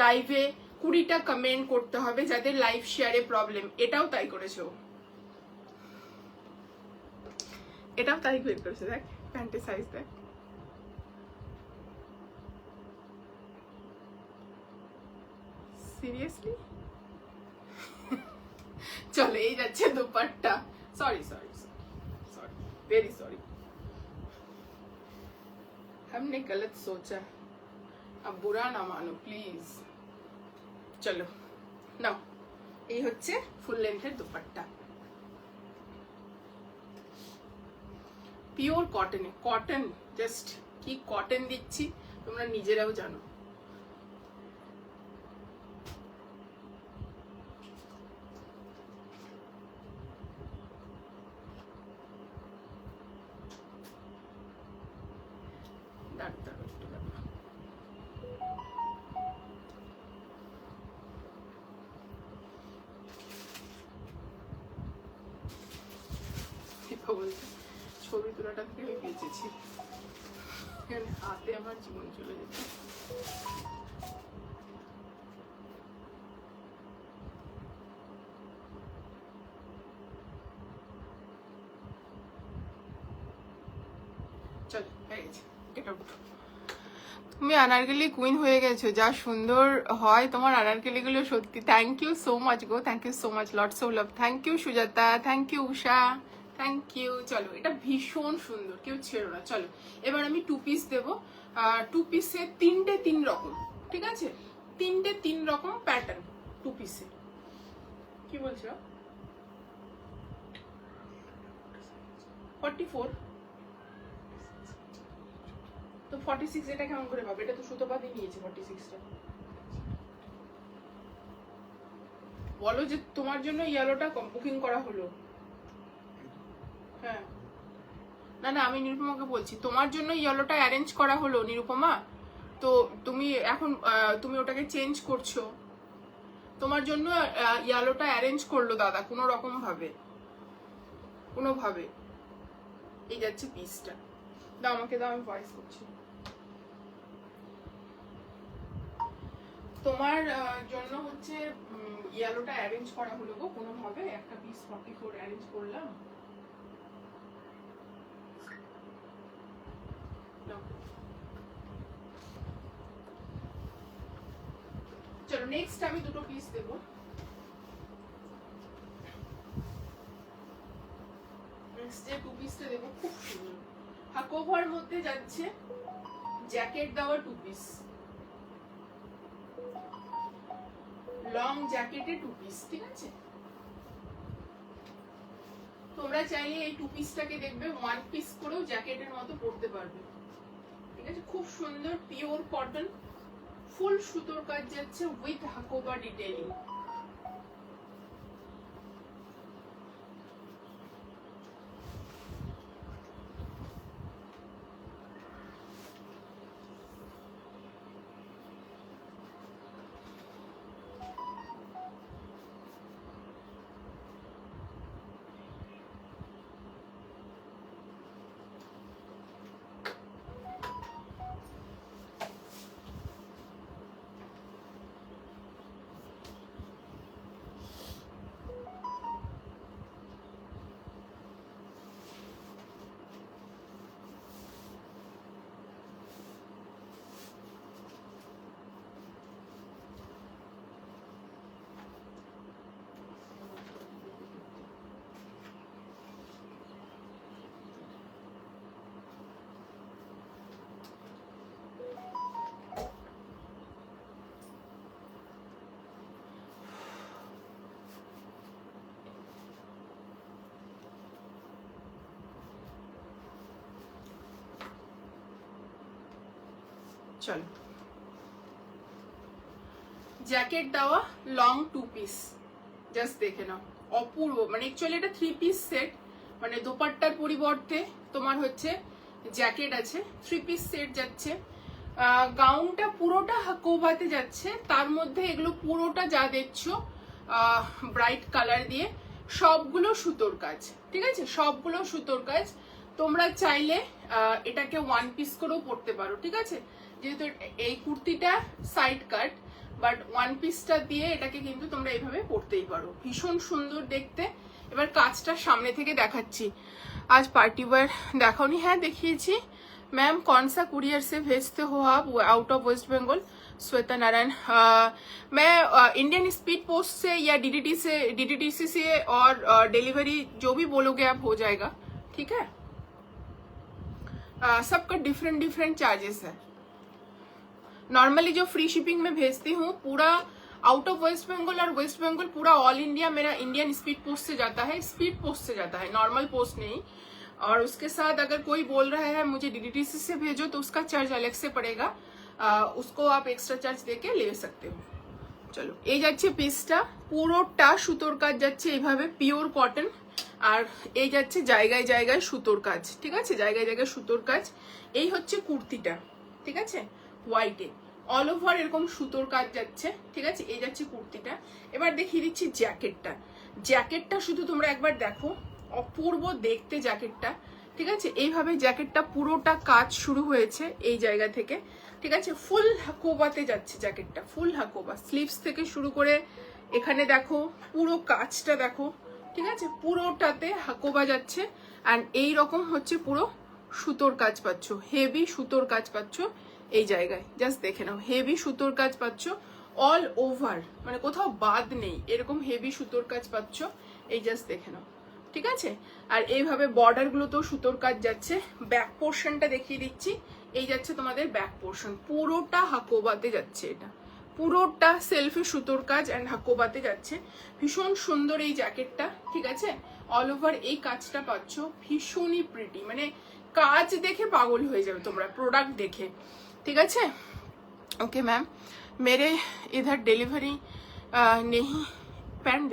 লাইভে 20টা কমেন্ট করতে হবে যাদের লাইভ শেয়ারে প্রবলেম। এটাও তাই করেছো, এটাও তাই বের করেছে, দেখ প্যান্টের সাইজ দেখ। সিরিয়াসলি? চলো এই যাচ্ছে dupatta. Sorry sorry sorry, very sorry, हमने गलत सोचा, अब बुरा ना मानो प्लीज। চলো নাও, এই হচ্ছে ফুল লেন্থের দুপাট্টা, পিওর কটনে। কটন, জাস্ট কি কটন দিচ্ছি তোমরা নিজেরাও জানো। ছবি তোলাটা থেকে আমি বেঁচেছি, হাতে আমার জীবন চলে যেত। চল হয়ে গেছে, গেট আউট। তুমি আনারকলি কুইন হয়ে গেছো, যা সুন্দর হয় তোমার আনারকলি গুলো, সত্যি। থ্যাংক ইউ সো মাচ গো, thank you so much, lots of love. Thank you Sujata, thank you Usha, thank you. চলো এটা ভীষণ সুন্দর, কেউ ছেড়ো না। চলো এবার আমি 2 পিস দেবো। 2 পিসে 3টে 3 রকম, ঠিক আছে, 3টে 3 রকম প্যাটার্ন 2 পিসে। কি বলছো? 44 তো 46 এটা কেমন করে পাবে? এটা তো সুতোপাতি নিয়েছে 46টা। বলো যে তোমার জন্য ইয়েলোটা বুকিং করা হলো। হ্যাঁ, না না, আমি নিরুপমাকে বলছি, তোমার জন্য ইয়েলোটা অ্যারেঞ্জ করা হলো নিরুপমা। তো তুমি এখন তুমি ওটাকে চেঞ্জ করছো, তোমার জন্য ইয়েলোটা অ্যারেঞ্জ করলো দাদা কোনো রকম ভাবে, কোনোভাবে। এই যাচ্ছে পিসটা, দাও আমাকে, দাও, আমি ভয়েস করছি। তোমার জন্য হচ্ছে ইয়েলোটা অ্যারেঞ্জ করা হলো গো কোনোভাবে, একটা পিস 44 অ্যারেঞ্জ করলাম। চলো নেক্সট আমি 2টো পিস দেবো। নেক্সট যে 2 পিসটা দেবো খুব সুন্দর, হাকোভার মধ্যে যাচ্ছে, জ্যাকেট দেওয়া 2 পিস, লং জ্যাকেটে 2 পিস, ঠিক আছে। তোমরা চাইলে এই 2 পিসটাকে দেখবে 1 পিস করেও জ্যাকেটের মতো পরতে পারবে, ঠিক আছে। খুব সুন্দর পিওর কটন, ফুল সুতোর কাজ যাচ্ছে উইথ হাকোবা ডিটেইলিং। চলো, জ্যাকেট দেওয়া লং 2 পিস, জাস্ট দেখে নাও, অপূর্ব। মানে অ্যাকচুয়ালি এটা 3 পিস সেট, মানে দোপাট্টার পরিবর্তে তোমার হচ্ছে জ্যাকেট আছে, 3 পিস সেট যাচ্ছে। গাউনটা পুরোটা হাকোবাতে যাচ্ছে, তার মধ্যে এগুলো পুরোটা যা দেখছো ব্রাইট কালার দিয়ে, সবগুলো সুতোর কাজ, ঠিক আছে, সবগুলো সুতোর কাজ। তোমরা চাইলে এটাকে 1 পিস করেও পরতে পারো, ঠিক আছে, যেহেতু এই কুর্তিটা সাইড কাট, বাট 1 পিসটা দিয়ে এটাকে কিন্তু তোমরা এইভাবে পরতেই পারো, ভীষণ সুন্দর দেখতে। এবার কাজটা সামনে থেকে দেখাচ্ছি। आज पार्टी वेयर देखाओनी? हाँ देखिएছি। मैम कौन सा कुरियर से भेजते हो आप out of West Bengal? Shweta Narayan, मैं इंडियन स्पीड पोस्ट से या डीटीडीसी से, और डिलीवरी जो भी बोलोगे आप हो जाएगा, ठीक है। सबका डिफरेंट चार्जेस है। नॉर्मली जो फ्री शिपिंग में भेजती हूँ पूरा आउट ऑफ वेस्ट बंगाल और वेस्ट बंगाल पूरा ऑल इंडिया मेरा इंडियन स्पीड पोस्ट से जाता है, स्पीड पोस्ट से जाता है, नॉर्मल पोस्ट नहीं। और उसके साथ अगर कोई बोल रहा है मुझे डीटीडीसी से भेजो तो उसका चार्ज अलग से पड़ेगा, उसको आप एक्स्ट्रा चार्ज देके ले सकते हो। चलो, এই যাচ্ছে পিসটা, পুরোটা সুতোর কাজ যাচ্ছে এইভাবে, পিওর কটন। আর এই যাচ্ছে জায়গায় জায়গায় সুতোর কাজ, ঠিক আছে, জায়গায় জায়গায় সুতোর কাজ। এই হচ্ছে কুর্তিটা, ঠিক আছে, হোয়াইটে অল ওভার এরকম সুতোর কাজ যাচ্ছে, ঠিক আছে। এই যাচ্ছে কুর্তিটা। এবার দেখিয়ে দিচ্ছি জ্যাকেটটা। জ্যাকেটটা শুধু তোমরা একবার দেখো, অপূর্ব দেখতে জ্যাকেটটা, ঠিক আছে। এইভাবে জ্যাকেটটা পুরোটা কাজ শুরু হয়েছে এই জায়গা থেকে, ঠিক আছে, ফুল হাকোবাতে যাচ্ছে জ্যাকেটটা, ফুল হাকোবা, স্লিভস থেকে শুরু করে এখানে দেখো পুরো কাজটা দেখো, ঠিক আছে, পুরোটাতে হাকোবা যাচ্ছে। অ্যান্ড এই রকম হচ্ছে পুরো সুতোর কাজ পাচ্ছ, হেভি সুতোর কাজ পাচ্ছ এই জায়গায়, জাস্ট দেখে নাও, হেভি সুতোর কাজ পাচ্ছ অল ওভার, মানে কোথাও বাদ নেই, এরকম হেভি সুতোর কাজ পাচ্ছ, এই জাস্ট দেখে নাও, ঠিক আছে। আর এইভাবে বর্ডার গুলোতেও সুতোর কাজ যাচ্ছে। ব্যাক পোর্শনটা দেখিয়ে দিচ্ছি, এই যাচ্ছে তোমাদের ব্যাক পোর্শন, পুরোটা হাকোবাতে যাচ্ছে, এটা পুরোটা সেলফি সুতোর কাজ অ্যান্ড হাকোবাতে যাচ্ছে। ভীষণ সুন্দর এই জ্যাকেটটা, ঠিক আছে, অল ওভার এই কাজটা পাচ্ছ, ভীষণই প্রিটি, মানে কাজ দেখে পাগল হয়ে যাবে তোমরা প্রোডাক্ট দেখে, ठीक है। ओके मैम, मेरे इधर डिलीवरी नहीं पैंड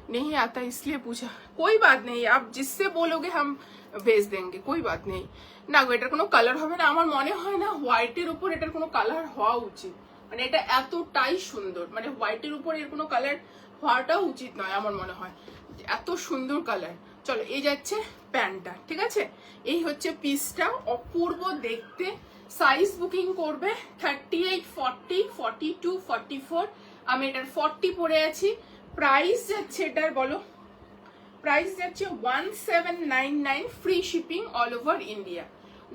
नहीं आता इसलिए पूछा। कोई बात नहीं, आप जिससे बोलोगे हम भेज देंगे, कोई बात नहीं। না গো, এটার কোনো কালার হবে না, আমার মনে হয় না হোয়াইটের উপর এটার কোনো কালার হওয়া উচিত, মানে এটা এতটাই সুন্দর, মানে হোয়াইটের উপর এর কোনো কালার হওয়াটাও উচিত নয় আমার মনে হয়, এত সুন্দর কালার। চলো, এই যাচ্ছে প্যান্টটা, ঠিক আছে, এই হচ্ছে পিসটা, অপূর্ব দেখতে। সাইজ বুকিং করবে 38, 40, 42, 44, আমি এটার 40 পরে আছি। প্রাইস যাচ্ছে এটার, বলো প্রাইস যাচ্ছে 1799 free shipping all over India,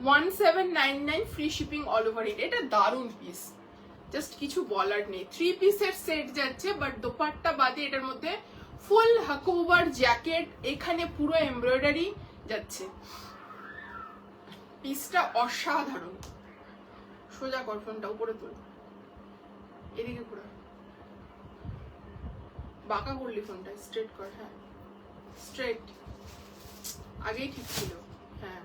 1799 free shipping all over India. এটা দারুণ পিস, জাস্ট কিছু বলার নেই। 3 পিসের সেট যাচ্ছে, বাট দোপাট্টা বাদে এটার মধ্যে ফুল হাকোবার জ্যাকেট, এখানে পুরো এমব্রয়ডারি যাচ্ছে। পিসটা অসাধারণ। সোজা কর ফোনটা, উপরে তোল, এদিকে ঘুরা, বাঁকা করলি ফোনটা, স্ট্রেট কর, হ্যাঁ স্ট্রেট, আগেই ঠিক ছিল, হ্যাঁ।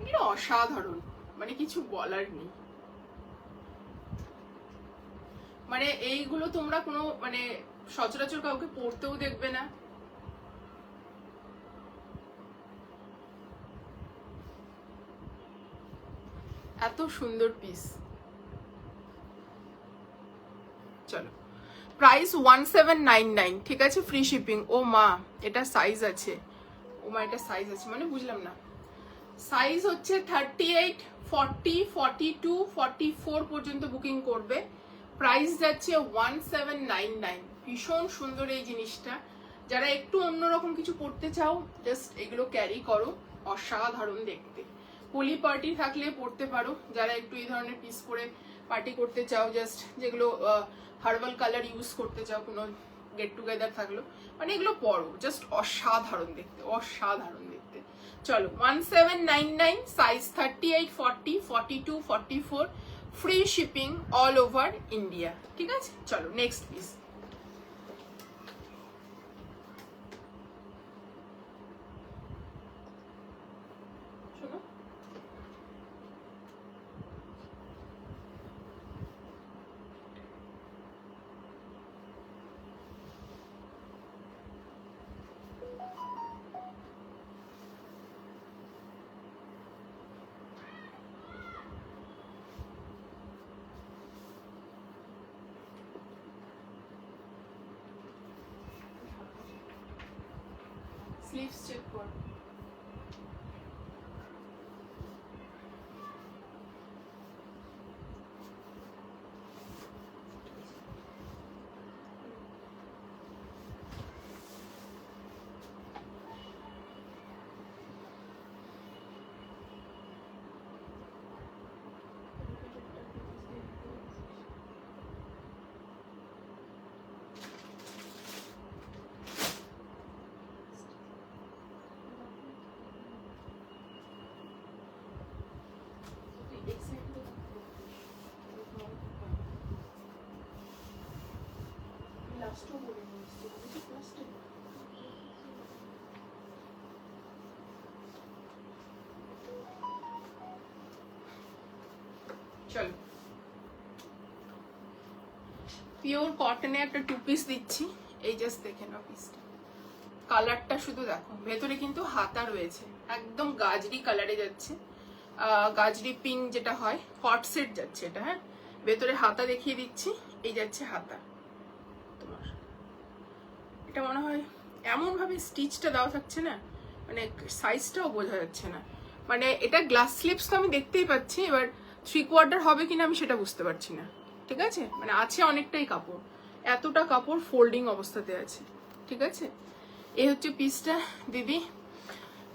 এটা অসাধারণ, মানে কিছু বলার নেই। মানে এইগুলো তোমরা কোনো মানে সচরাচর কাউকে পড়তেও দেখবে না। এত সুন্দর পিস। চলো, প্রাইস 1799, ঠিক আছে, ফ্রি শিপিং। ও মা, এটা সাইজ আছে, ও মা এটা সাইজ আছে, মানে বুঝলাম না। সাইজ হচ্ছে 38, 40, 42, 44 পর্যন্ত বুকিং করবে। প্রাইস যাচ্ছে 1799। ভীষণ সুন্দর এই জিনিসটা, যারা একটু অন্যরকম কিছু পড়তে চাও জাস্ট এগুলো ক্যারি করো, অসাধারণ দেখতে। হোলি পার্টি থাকলে পড়তে পারো, যারা একটু এই ধরনের পিস পরে পার্টি করতে চাও, জাস্ট যেগুলো হার্বাল কালার ইউজ করতে চাও, কোনো গেট টুগেদার থাকলো, মানে এগুলো পরো, জাস্ট অসাধারণ দেখতে, অসাধারণ দেখতে। চলো, 1799, size 38, 40, 42, 44, free shipping all over India. ঠিক আছে, চলো নেক্সট পিস। স্লিভস চেক কর। চলো, পিওর কটনে একটা 2 পিস দিচ্ছি। এই জাস্ট দেখে নাও পিসটা, কালারটা শুধু দেখো। ভেতরে কিন্তু হাতা রয়েছে, একদম গাজরি কালারে যাচ্ছে, গাজরি পিঙ্ক যেটা হয়, কট সেট যাচ্ছে এটা। হ্যাঁ, ভেতরে হাতা দেখিয়ে দিচ্ছি, এই যাচ্ছে হাতা তোমার। এটা মনে হয় এমন ভাবে স্টিচটা দেওয়া থাকছে না, মানে সাইজটাও বোঝা যাচ্ছে না। মানে এটা গ্লাস স্লিপস তো আমি দেখতেই পাচ্ছি, এবার 3/4 হবে কিনা আমি সেটা বুঝতে পারছি না। ঠিক আছে, মানে আছে অনেকটাই কাপড়, এতটা কাপড় ফোল্ডিং অবস্থাতে আছে। ঠিক আছে, এই হচ্ছে পিসটা। দিদি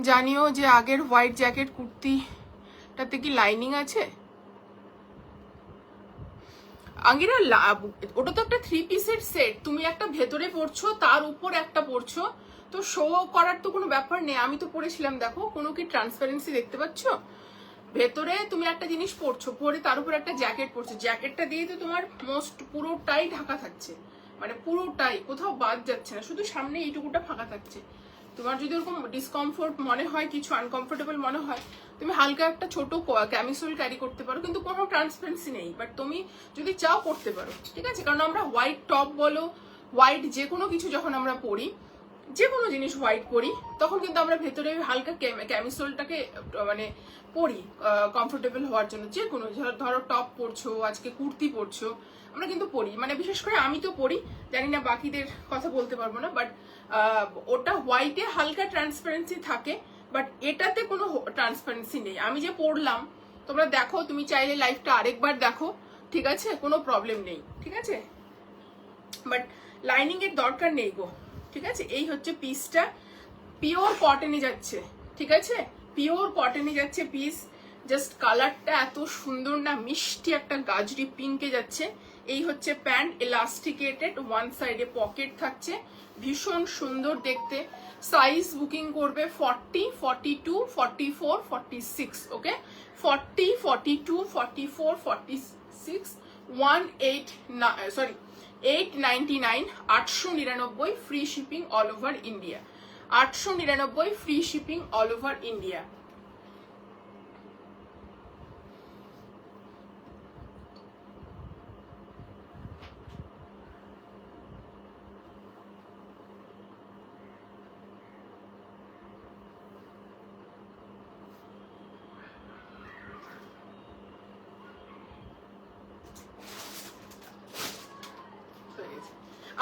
জানিও যে আগের হোয়াইট জ্যাকেট কুর্তিটাতে কি লাইনিং আছে? আঙ্গিরা ওটা তো একটা 3 পিসের সেট, তুমি একটা ভেতরে পরছো, তার উপর একটা পরছো, তো শো করার তো কোনো ব্যাপার নেই। আমি তো পরেছিলাম, দেখো কোনো কি ট্রান্সপারেন্সি দেখতে পাচ্ছ? ভেতরে তুমি একটা জিনিস পরছো, পরে তার উপর একটা জ্যাকেট পরছো, জ্যাকেটটা দিয়ে তো তোমার মোস্ট পুরোটাই ঢাকা থাকছে, মানে পুরোটাই, কোথাও বাদ যাচ্ছে না, শুধু সামনে এইটুকুটা ফাঁকা থাকছে। তোমার যদি ওরকম ডিসকমফোর্ট মনে হয়, কিছু আনকমফোর্টেবল মনে হয়, তুমি হালকা একটা ছোট ক্যামিসোল ক্যারি করতে পারো, কিন্তু কোনো ট্রান্সপারেন্সি নেই, বাট তুমি যদি চাও করতে পারো। ঠিক আছে, কারণ আমরা হোয়াইট টপ বলো, হোয়াইট যে কোনো কিছু যখন আমরা পরি, যে কোনো জিনিস হোয়াইট পরি, তখন কিন্তু আমরা ভেতরে হালকা ক্যামিসোলটাকে মানে পরি কমফোর্টেবল হওয়ার জন্য। যে কোনো ধরো টপ পরছো, আজকে কুর্তি পরছো, আমরা কিন্তু পরি, মানে বিশেষ করে আমি তো পরি, জানি না বাকিদের কথা বলতে পারবো না, বাট ওটা হোয়াইটে হালকা ট্রান্সপারেন্সি থাকে, বাট এটাতে কোনো ট্রান্সপারেন্সি নেই। আমি যে পরলাম, তোমরা দেখো, তুমি চাইলে লাইভটা আরেকবার দেখো, ঠিক আছে, কোনো প্রবলেম নেই। ঠিক আছে, বাট লাইনিং এর দরকার নেই গো। ঠিক আছে, এই হচ্ছে পিসটা, পিওর কটনে যাচ্ছে। ঠিক আছে, পিওর কটনে যাচ্ছে পিস। জাস্ট কালারটা এত সুন্দর না, মিষ্টি একটা গাজরি পিঙ্কে যাচ্ছে। এই হচ্ছে প্যান্ট, এলাস্টিকেটেড, ওয়ান সাইডে পকেট থাকছে, ভীষণ সুন্দর দেখতে। সাইজ বুকিং করবে 40, 42, 44, 46। ওকে, 40, 42, 44, 46, 899, 899 free shipping all over India, 899 free shipping all over India.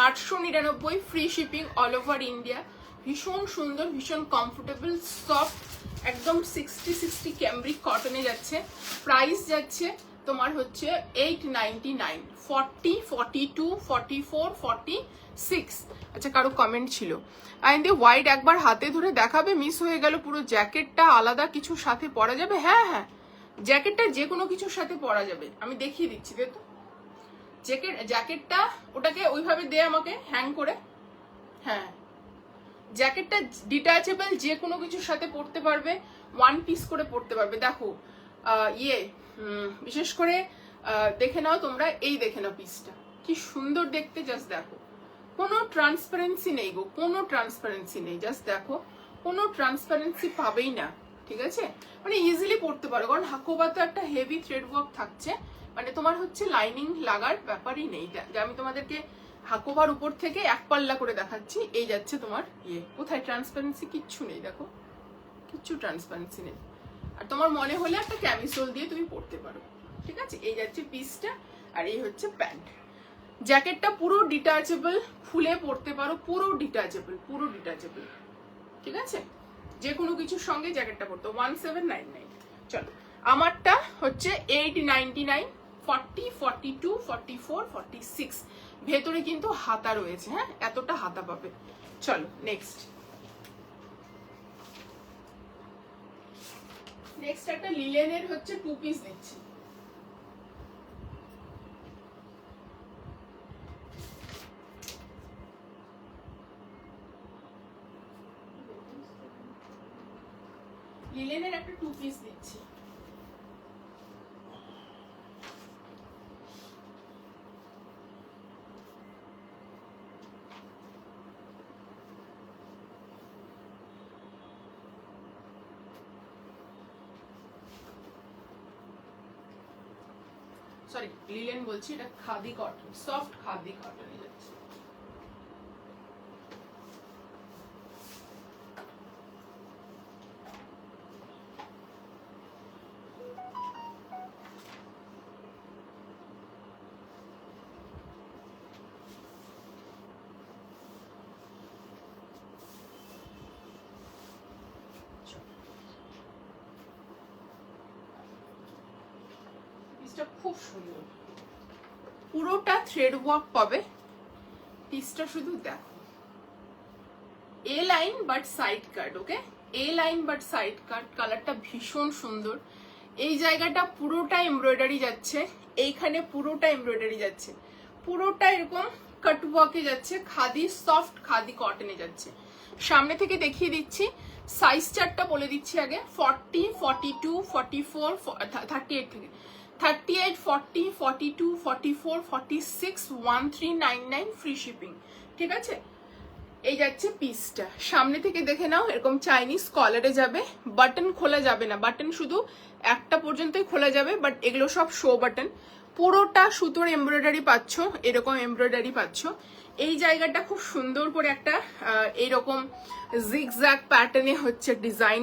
$899 free shipping all over India. ভীষণ সুন্দর, ভীষণ কমফোর্টেবল, সফট, একদম 60 ক্যামব্রিক কটনে যাচ্ছে। প্রাইস যাচ্ছে তোমার হচ্ছে 899, 40, 42, 44, 46। আচ্ছা, কারো কমেন্ট ছিল, আইন্দি হোয়াইট একবার হাতে ধরে দেখাবে, মিস হয়ে গেল পুরো জ্যাকেটটা আলাদা কিছুর সাথে পরা যাবে? হ্যাঁ হ্যাঁ, জ্যাকেটটা যে কোনো কিছুর সাথে পরা যাবে, আমি দেখিয়ে দিচ্ছি। তো জ্যাকেটটা ওটাকে ওইভাবে দে আমাকে হ্যাং করে। হ্যাঁ, জ্যাকেটটা ডিটাচেবল, যে কোনো কিছুর সাথে পরতে পারবে, ওয়ান পিস করে পরতে পারবে। দেখো বিশেষ করে দেখে নাও তোমরা, এই দেখে নাও পিসটা কি সুন্দর দেখতে, জাস্ট দেখো, কোনো ট্রান্সপারেন্সি নেই গো, কোনো ট্রান্সপারেন্সি নেই, জাস্ট দেখো, কোনো ট্রান্সপারেন্সি পাবেই না, ঠিক আছে? মানে ইজিলি পড়তে পারো, কারণ হাকোবা তো একটা হেভি থ্রেড ওয়ার্ক থাকছে, মানে তোমার হচ্ছে লাইনিং লাগার ব্যাপারই নেই। যে আমি তোমাদেরকে হাকোবার উপর থেকে এক পাল্লা করে দেখাচ্ছি, এই যাচ্ছে তোমার ইয়ে, কোথায় ট্রান্সপারেন্সি? কিচ্ছু নেই, দেখো কিচ্ছু ট্রান্সপারেন্সি নেই। আর তোমার মনে হলে একটা ক্যামিসোল দিয়ে তুমি পড়তে পারো, ঠিক আছে? এই যাচ্ছে পিসটা, আর এই হচ্ছে প্যান্ট। জ্যাকেটটা পুরো ডিটাচেবল, খুলে পড়তে পারো, পুরো ডিটাচেবল, পুরো ডিটাচেবল, ঠিক আছে? যে কোনো কিছুর সঙ্গে জ্যাকেটটা পড়তো। 1799। চলো, আমারটা হচ্ছে 899, 40, 42, 44, 46। ভেতরে কিন্তু হাতা রয়েছে, হ্যাঁ, এতটা হাতা পাবে। চলো নেক্সট একটা লিলেনের হচ্ছে 2 পিস দিচ্ছি। লিলেনের একটা 2 পিস দিচ্ছি। সরি, লিলেন বলছি, এটা khadi cotton, soft khadi cotton যাচ্ছে। খুব সুন্দর, পুরোটা থ্রেড ওয়ার্ক পাবে। পিসটা শুধু দেখো, A line but side cut, okay, A line but side cut, কালারটা ভীষণ সুন্দর। এই জায়গাটা পুরোটা এমব্রয়ডারি যাচ্ছে, এইখানে পুরোটা এমব্রয়ডারি যাচ্ছে, পুরোটা এরকম কাট ওয়ার্কে যাচ্ছে, খাদি সফট খাদি কটনে যাচ্ছে। সামনে থেকে দেখিয়ে দিচ্ছি, সাইজ চার্টটা বলে দিচ্ছি আগে। 40, 42, 44, 38 থেকে 38, 40, 42, 44, 46, 1399 ফ্রি শিপিং, ঠিক আছে? এই যাচ্ছে পিসটা। সামনে থেকে দেখে নাও, এরকম চাইনিজ কলারে যাবে, বাটন খোলা যাবে না, বাটন শুধু একটা পর্যন্তই খোলা যাবে, বাট এগুলো সব শো বাটন। পুরোটা সুতোর এমব্রয়ডারি পাচ্ছ, এরকম এমব্রয়ডারি পাচ্ছ। এই জায়গাটা খুব সুন্দর করে একটা এইরকম জিগজ্যাগ প্যাটার্নে হচ্ছে ডিজাইন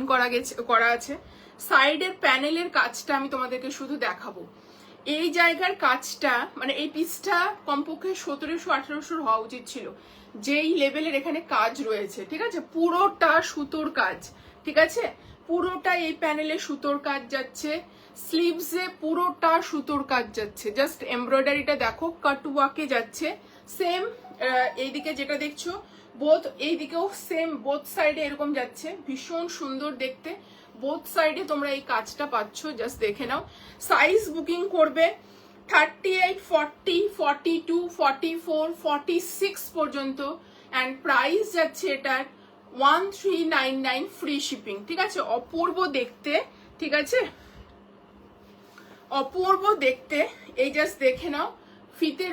করা আছে। সাইডের প্যানেলের কাজটা আমি তোমাদেরকে শুধু দেখাবো। এই জায়গার কাজটা, মানে এই পিসটা কমপক্ষে 1700-1800 হওয়া উচিত ছিল, যেই লেভেলের এখানে কাজ রয়েছে, ঠিক আছে? পুরোটা সুতোর কাজ, ঠিক আছে? পুরোটা এই প্যানেলে সুতোর কাজ যাচ্ছে, স্লিভসে পুরোটা সুতোর কাজ যাচ্ছে। জাস্ট এমব্রয়ডারিটা দেখো, কাট ওয়ার্কে যাচ্ছে। সেম এইদিকে যেটা দেখছো, এইদিকেও সেম, বোথ সাইডে এরকম যাচ্ছে, ভীষণ সুন্দর দেখতে। বোথ সাইডে তোমরা এই কাজটা পাচ্ছ, জাস্ট দেখে নাও। সাইজ বুকিং করবে 38, 40, 42, 44, 46 পর্যন্ত, অ্যান্ড প্রাইস যাচ্ছে এটার 1399 ফ্রি শিপিং, ঠিক আছে? অপূর্ব দেখতে, ঠিক আছে? অপূর্ব দেখতে। এই জাস্ট দেখে নাও, ফিতে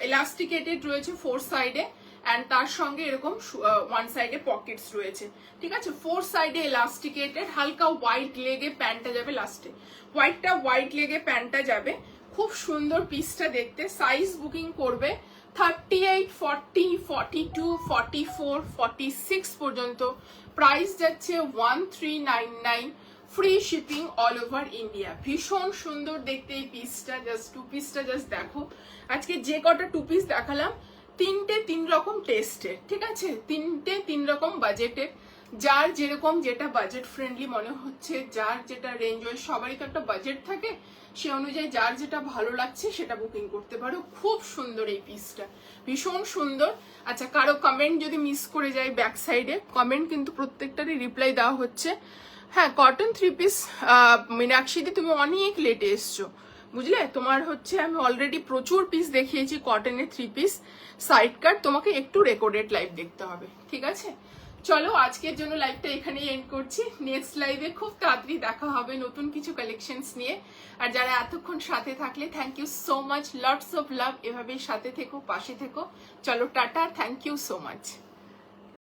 এলাস্টিকেটেড রয়েছে 4 সাইডে, অ্যান্ড তার সঙ্গে এরকম 1 সাইডে পকেটস রয়েছে, ঠিক আছে? 4 সাইডে এলাস্টিকেটেড, হালকা হোয়াইট লেগে প্যান্টটা যাবে লাস্টে, হোয়াইট লেগে প্যান্টটা যাবে। খুব সুন্দর পিসটা দেখতে। সাইজ বুকিং করবে 38, 40, 42, 44, 46 পর্যন্ত। প্রাইস যাচ্ছে 1399 free shipping all over India. ভীষণ সুন্দর দেখতে এই পিসটা, জাস্ট 2 পিসটা জাস্ট দেখো। আজকে যে কটা 2 পিস দেখালাম, 3টে 3 রকম টেস্টের, ঠিক আছে? 3টে 3 রকম বাজেটের। যার যেরকম যেটা বাজেট ফ্রেন্ডলি মনে হচ্ছে, যার যেটা রেঞ্জ হয়, সবারই তো একটা বাজেট থাকে, সে অনুযায়ী যার যেটা ভালো লাগছে সেটা বুকিং করতে পারো। খুব সুন্দর এই পিসটা, ভীষণ সুন্দর। আচ্ছা, কারো কমেন্ট যদি মিস করে যায় ব্যাক সাইডে, কমেন্ট কিন্তু প্রত্যেকটারই রিপ্লাই দেওয়া হচ্ছে। হ্যাঁ, কটন 3 পিস মীনাক্ষীদি, তুমি অনেক লেটে এসছো, বুঝলে? তোমার হচ্ছে আমি অলরেডি প্রচুর পিস দেখিয়েছি কটনের 3 পিস সাইড কাট, তোমাকে একটু রেকর্ডেড লাইভ দেখতে হবে, ঠিক আছে? চলো আজকের জন্য লাইভটা এখানেই এন্ড করছি। নেক্সট লাইভে খুব তাড়াতাড়ি দেখা হবে নতুন কিছু কালেকশনস নিয়ে। আর যারা এতক্ষণ সাথে থাকলে thank you so much, lots of love. এভাবেই সাথে থেকো, পাশে থেকো। চলো tata, thank you so much.